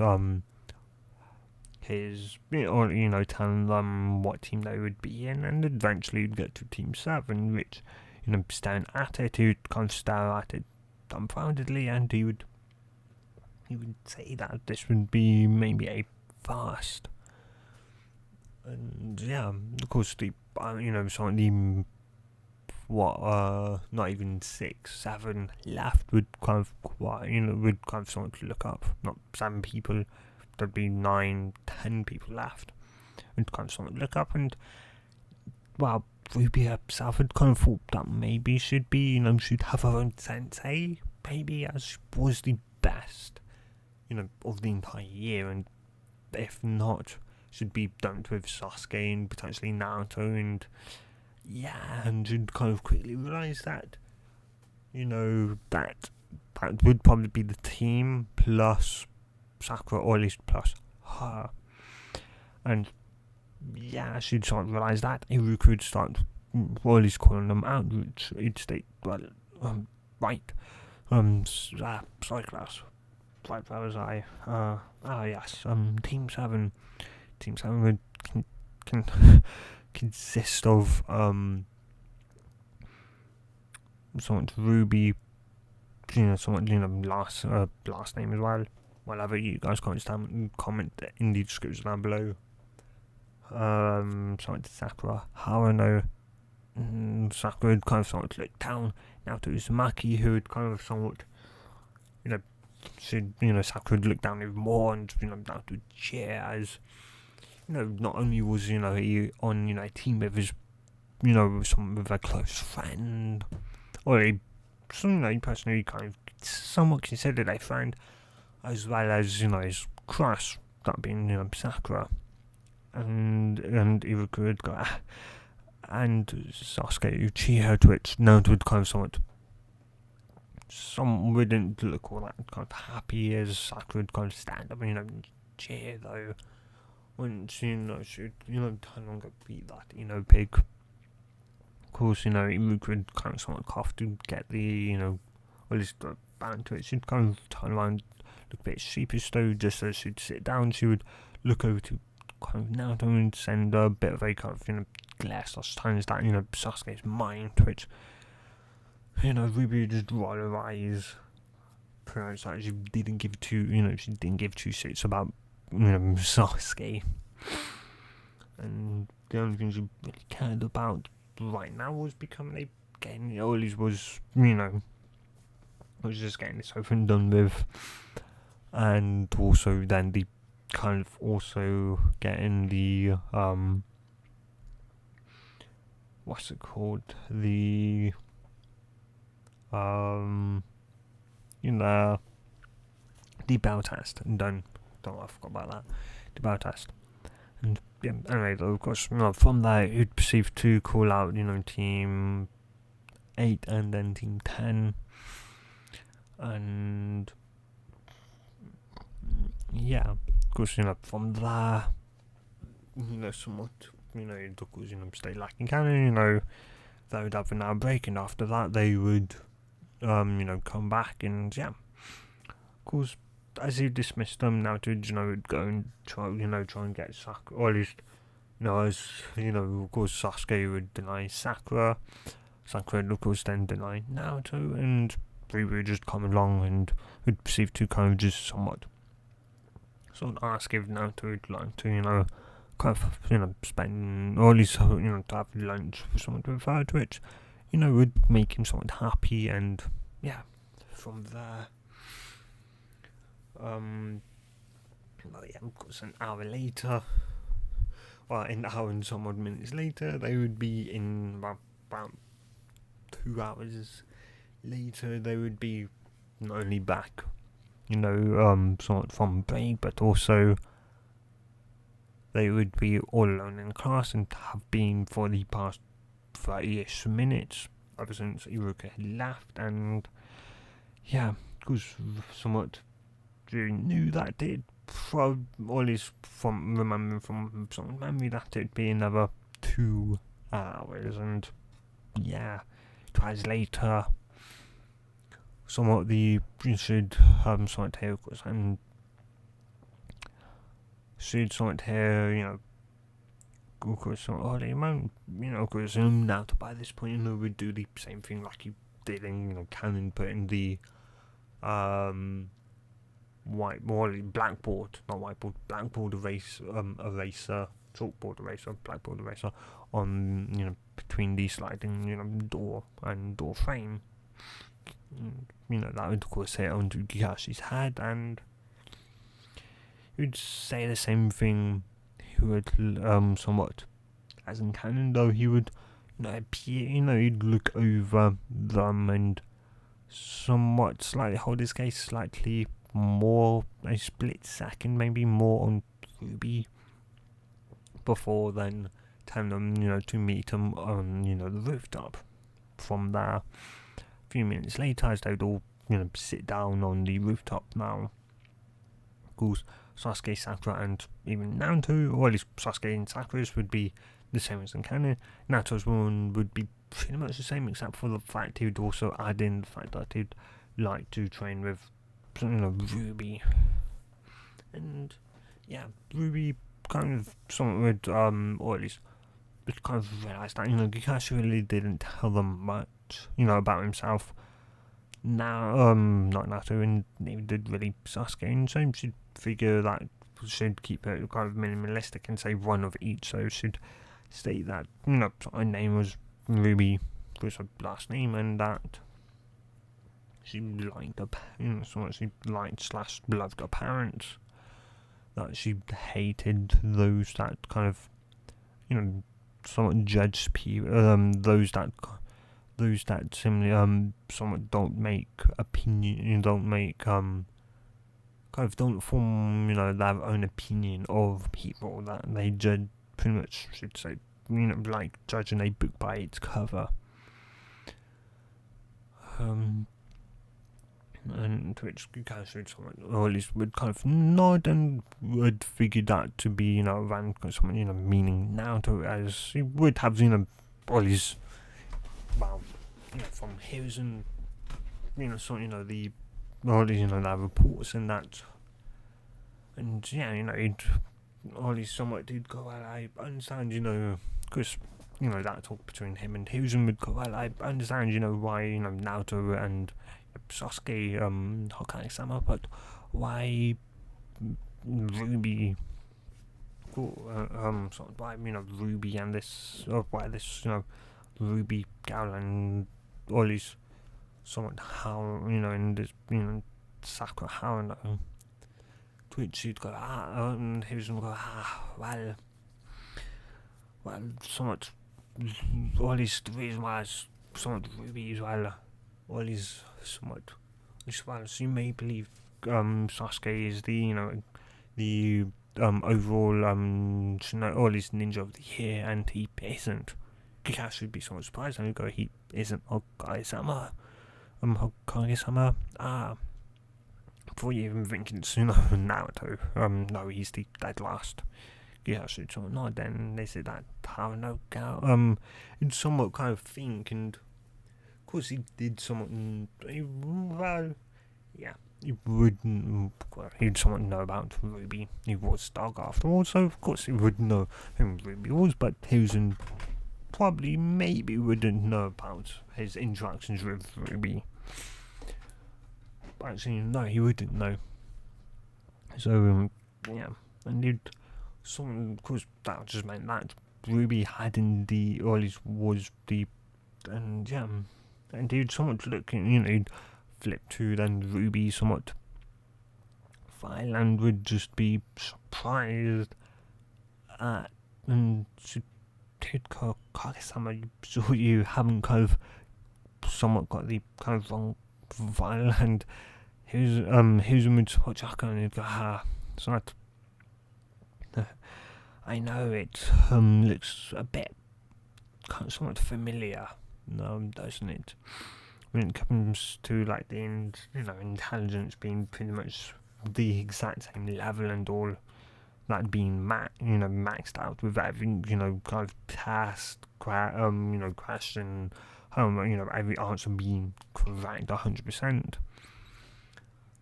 his, telling them what team they would be in, and eventually he'd get to Team 7, which, staring at it, he would kind of stare at it dumbfoundedly, and he would say that this would be maybe a first. And yeah, of course, the something not even 6, 7 left would kind of somewhat look up. Not 7 people, there'd be 9, 10 people left, and kind of somewhat look up, and well, Ruby herself had kind of thought that maybe she'd be, she'd have her own sensei, maybe, as was the best, of the entire year, and if not, she'd be dumped with Sasuke and potentially Naruto, and yeah, and she'd kind of quickly realise that, that would probably be the team plus Sakura, or at least plus her, and yeah, she'd sort of realise that Iruka would start, or at least calling them out, which he'd state, well, right, sorry class, right, where was I, yes, Team 7 would consist of, somewhat Ruby, somewhat, last name as well, whatever, you guys comment in the description down below. Somewhat Sakura, Haruno, Sakura would kind of somewhat look down now to Uzumaki, who would kind of somewhat, Sakura would look down even more, and, now to cheer as, not only was, he on, a team with his, someone with a close friend, or a person who kind of somewhat considered a friend, as well as, his crush, that being, Sakura. And Iruka would go, and Sasuke Uchiha, to which Naruto would kind of some wouldn't look all that kind of happy as Sakura would kind of stand up and, cheer though. Once, she'd, no longer be that, pig. Of course, Imuka would kind of somewhat cough to get the, or at least the band to it. She'd kind of turn around, look a bit sheepish though, just as she'd sit down, she would look over to kind of Naruto and send a bit of a kind of, glass or tones that, Sasuke's mind, which, Ruby would just roll her eyes. Pretty much like she didn't give two shits about, Sasuke. And the only thing she really cared about right now was becoming getting, or at least was, was just getting this over and done with. And also then the kind of also getting the, what's it called? The, the bell test. And I forgot about that. The bell test. And yeah, anyway, though, of course, from there, you'd proceed to call out, Team 8 and then Team 10. And yeah, of course, from there, somewhat, of course, stay lacking cannon, they would have an outbreak, and after that, they would, come back, and yeah, of course, as he dismissed them, now to, would go and try and get Sakura, or at least, as, of course, Sasuke would deny Sakura would, of course, then deny Naruto, and Ruby would just come along and would perceive to kind of just somewhat ask if Naruto would like to, kind of, spend, or at least, to have lunch with someone to refer to it, would make him somewhat happy, and yeah, from there, well, yeah, of course, an hour later, well, an hour and some odd minutes later, they would be in about 2 hours later, they would be not only back, somewhat from break, but also they would be all alone in class and have been for the past 30-ish minutes ever since Iruka had left, and yeah, because somewhat they knew that it, or at least from remembering from some memory, that it'd be another 2 hours, and yeah, 2 hours later, somewhat the should somewhat here, of course, and should somewhat here, of course, early amount, of course, now to by this point, would do the same thing like he did in, canon, put in the blackboard eraser, chalkboard eraser, blackboard eraser on, between the sliding, door and door frame. That would of course hit onto Kakashi's head, and he would say the same thing. He would somewhat, as in canon though, he would appear, he'd look over them and somewhat slightly hold his gaze slightly more, a split second, maybe more on Ruby, before then telling them, to meet him on, the rooftop. From there, a few minutes later, as they'd all, sit down on the rooftop now, of course, Sasuke, Sakura, and even Naruto, or at least Sasuke and Sakura's would be the same as in canon. Naruto's one would be pretty much the same, except for the fact he would also add in the fact that he'd like to train with, Ruby. And yeah, Ruby kind of somewhat would, or at least would kind of realise that, Kakashi really didn't tell them much, about himself. Now, not Naruto, and neither did really Sasuke, and so she'd figure that she'd keep it kind of minimalistic and say one of each, so she'd state that, her name was Ruby, was her last name, and that she liked her, she liked / loved her parents, that she hated those that kind of, somewhat judge people, those that similarly, somewhat don't make opinion, don't make, kind of don't form, their own opinion of people, that they judge, pretty much, should say, like judging a book by its cover. And to which Kakashi or at least would kind of nod and would figure that to be, around something, meaning Naruto, as he would have, all his, well, from his and, the, all these, the reports and that. And, yeah, he'd, all these somewhat did go, well, I understand, because, that talk between him and Hiruzen would go, well, I understand, why, Naruto and Sasuke, Hokage-sama, but why Ruby, why, Ruby and this, or why this, Ruby gal and all these somewhat how, and this, Sakura how, to which he'd go, and Hiruzen would go, well, somewhat, all these reasons why somewhat Ruby as well, all these somewhat, well, so you may believe Sasuke is the, the overall, all these ninja of the year, and he isn't. Kakashi would be somewhat surprised, and he'd go, he isn't Hokage-sama, Hokage-sama, before you even think it's, Naruto, no, he's the dead last. Kakashi would nod, then they said that, no doubt, and somewhat kind of think, and of course he did somewhat, well, yeah, he'd somewhat know about Ruby. He was Dog after all, so of course he would know who Ruby was, but Hiruzen probably maybe wouldn't know about his interactions with Ruby. But actually, no, he wouldn't know. So, yeah, and he'd of course, that just meant that Ruby had indeed, or at least was the, and yeah, and he'd somewhat look, he'd flip to then Ruby somewhat file and would just be surprised at, and he'd go, Kage-sama, so you haven't kind of somewhat got the kind of wrong file, and here's a mood support Chaka, and he'd go, it's not, I know it looks a bit kind of somewhat familiar, doesn't it? When it comes to like the intelligence being pretty much the exact same level and all that being maxed out with everything, kind of test, question, every answer being correct 100%.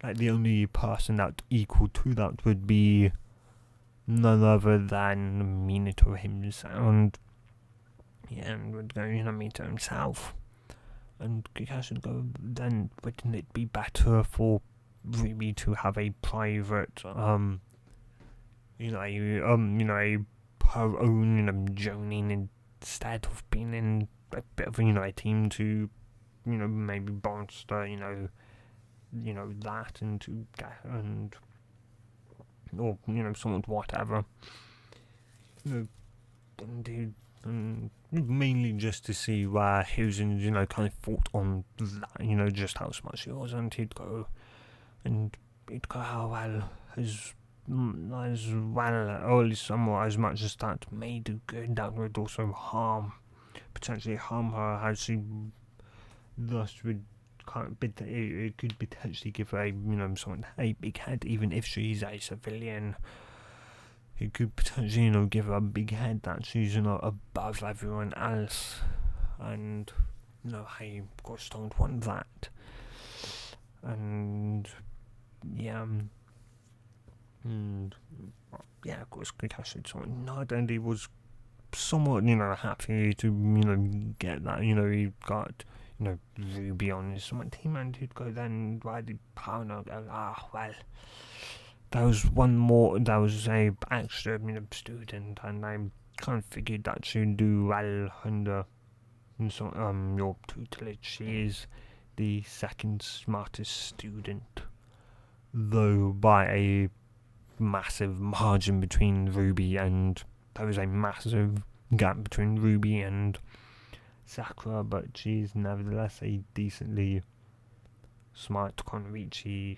Like the only person that equal to that would be none other than Minato himself, and would go, Minato himself. And Kakashi would go, then wouldn't it be better for Ruby to have a private, her own, joining instead of being in a bit of, a team to, maybe bolster, that and to get, and, or, somewhat whatever. Indeed. Mainly just to see where Hiruzen, kind of fought on that, just how much he was, and he'd go, oh, well, as well, or somewhat as much as that may do good, that would also potentially harm her, as she thus would it could potentially give her someone a big head, even if she's a civilian. It could potentially, give her a big head that she's, above everyone else. And, I of course don't want that. And, yeah. And, yeah, of course, Kakashi someone nod, and he was somewhat, happy to, get that. He got, Ruby on his team, and he'd go then, why did Parano go, well, there was a extra, student, and I kind of figured that she'd do well under, your tutelage. She is the second smartest student, though by a massive margin between Ruby and, there was a massive gap between Ruby and Sakura, but she's nevertheless a decently smart Konrichi.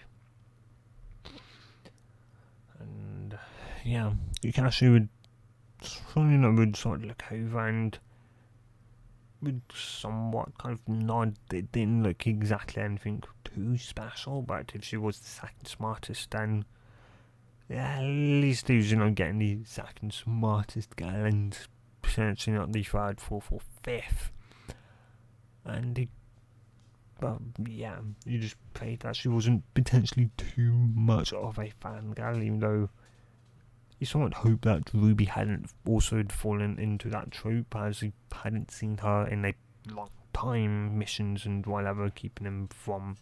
And yeah, Kakashi would would sort of look over and would somewhat kind of nod. It didn't look exactly anything too special, but if she was the second smartest, then yeah, at least he was, getting the second smartest girl and potentially not the third, fourth, or fifth. And he, yeah, you just prayed that she wasn't potentially too much of a fangirl, even though he somewhat hoped that Ruby hadn't also fallen into that trope, as he hadn't seen her in a long time, missions and whatever, keeping him from,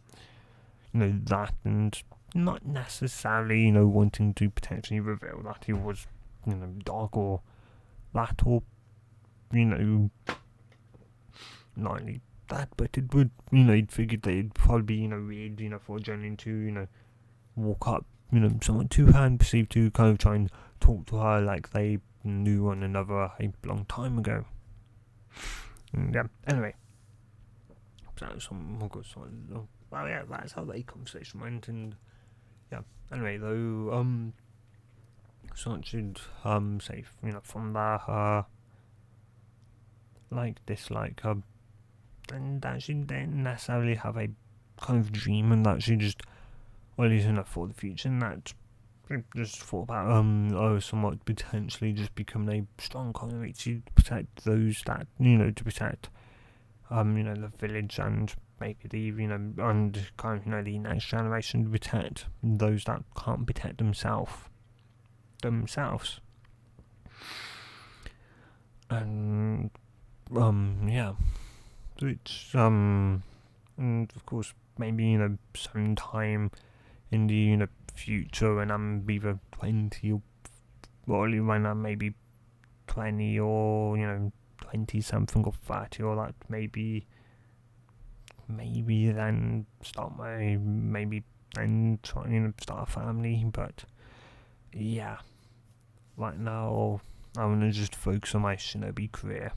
that, and not necessarily, wanting to potentially reveal that he was, dark or that, or, not only that, but it would, he'd figured that it'd probably be, weird, for Jonin to, walk up, someone to her and proceed to kind of try and talk to her like they knew one another a long time ago. And, yeah, anyway. Well, yeah, that's how the conversation went, and, yeah, anyway, though, so it should, say, from there, dislike her, and that she didn't necessarily have a kind of dream, and that she just, well, at least enough for the future, and that just thought about, somewhat potentially just becoming a strong economy to protect those that, to protect, the village and maybe the, and kind of, the next generation to protect those that can't protect themselves. And, yeah, which, and of course, maybe, sometime in the, future when I'm either 20 or, well, when I'm maybe 20 or, 20 something or 30 or that, maybe then start then try, start a family, but yeah, right now I want to just focus on my shinobi career.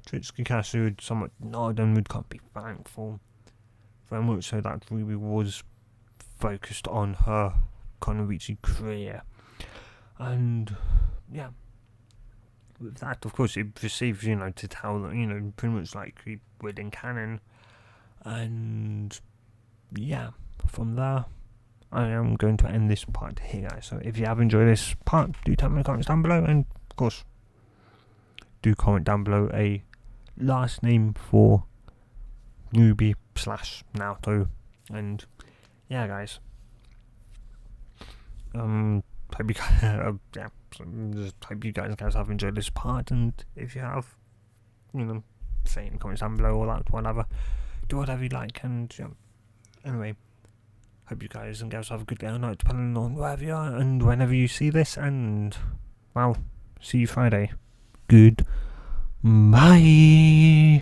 To which Kakashi would somewhat nod and would kind of be thankful, very much so that Ruby was focused on her Konoichi career. And yeah, with that, of course, it proceeds, to tell that, pretty much like we would in canon. And yeah, from there, I am going to end this part here, guys. So if you have enjoyed this part, do tell me in the comments down below, and of course, do comment down below a last name for Newbie / Naruto. And yeah, guys, hope you guys, just hope you guys have enjoyed this part, and if you have, say in the comments down below or that, whatever, do whatever you like, and anyway, hope you guys and girls have a good day or night, depending on wherever you are, and whenever you see this, and, well, see you Friday. Good. Bye.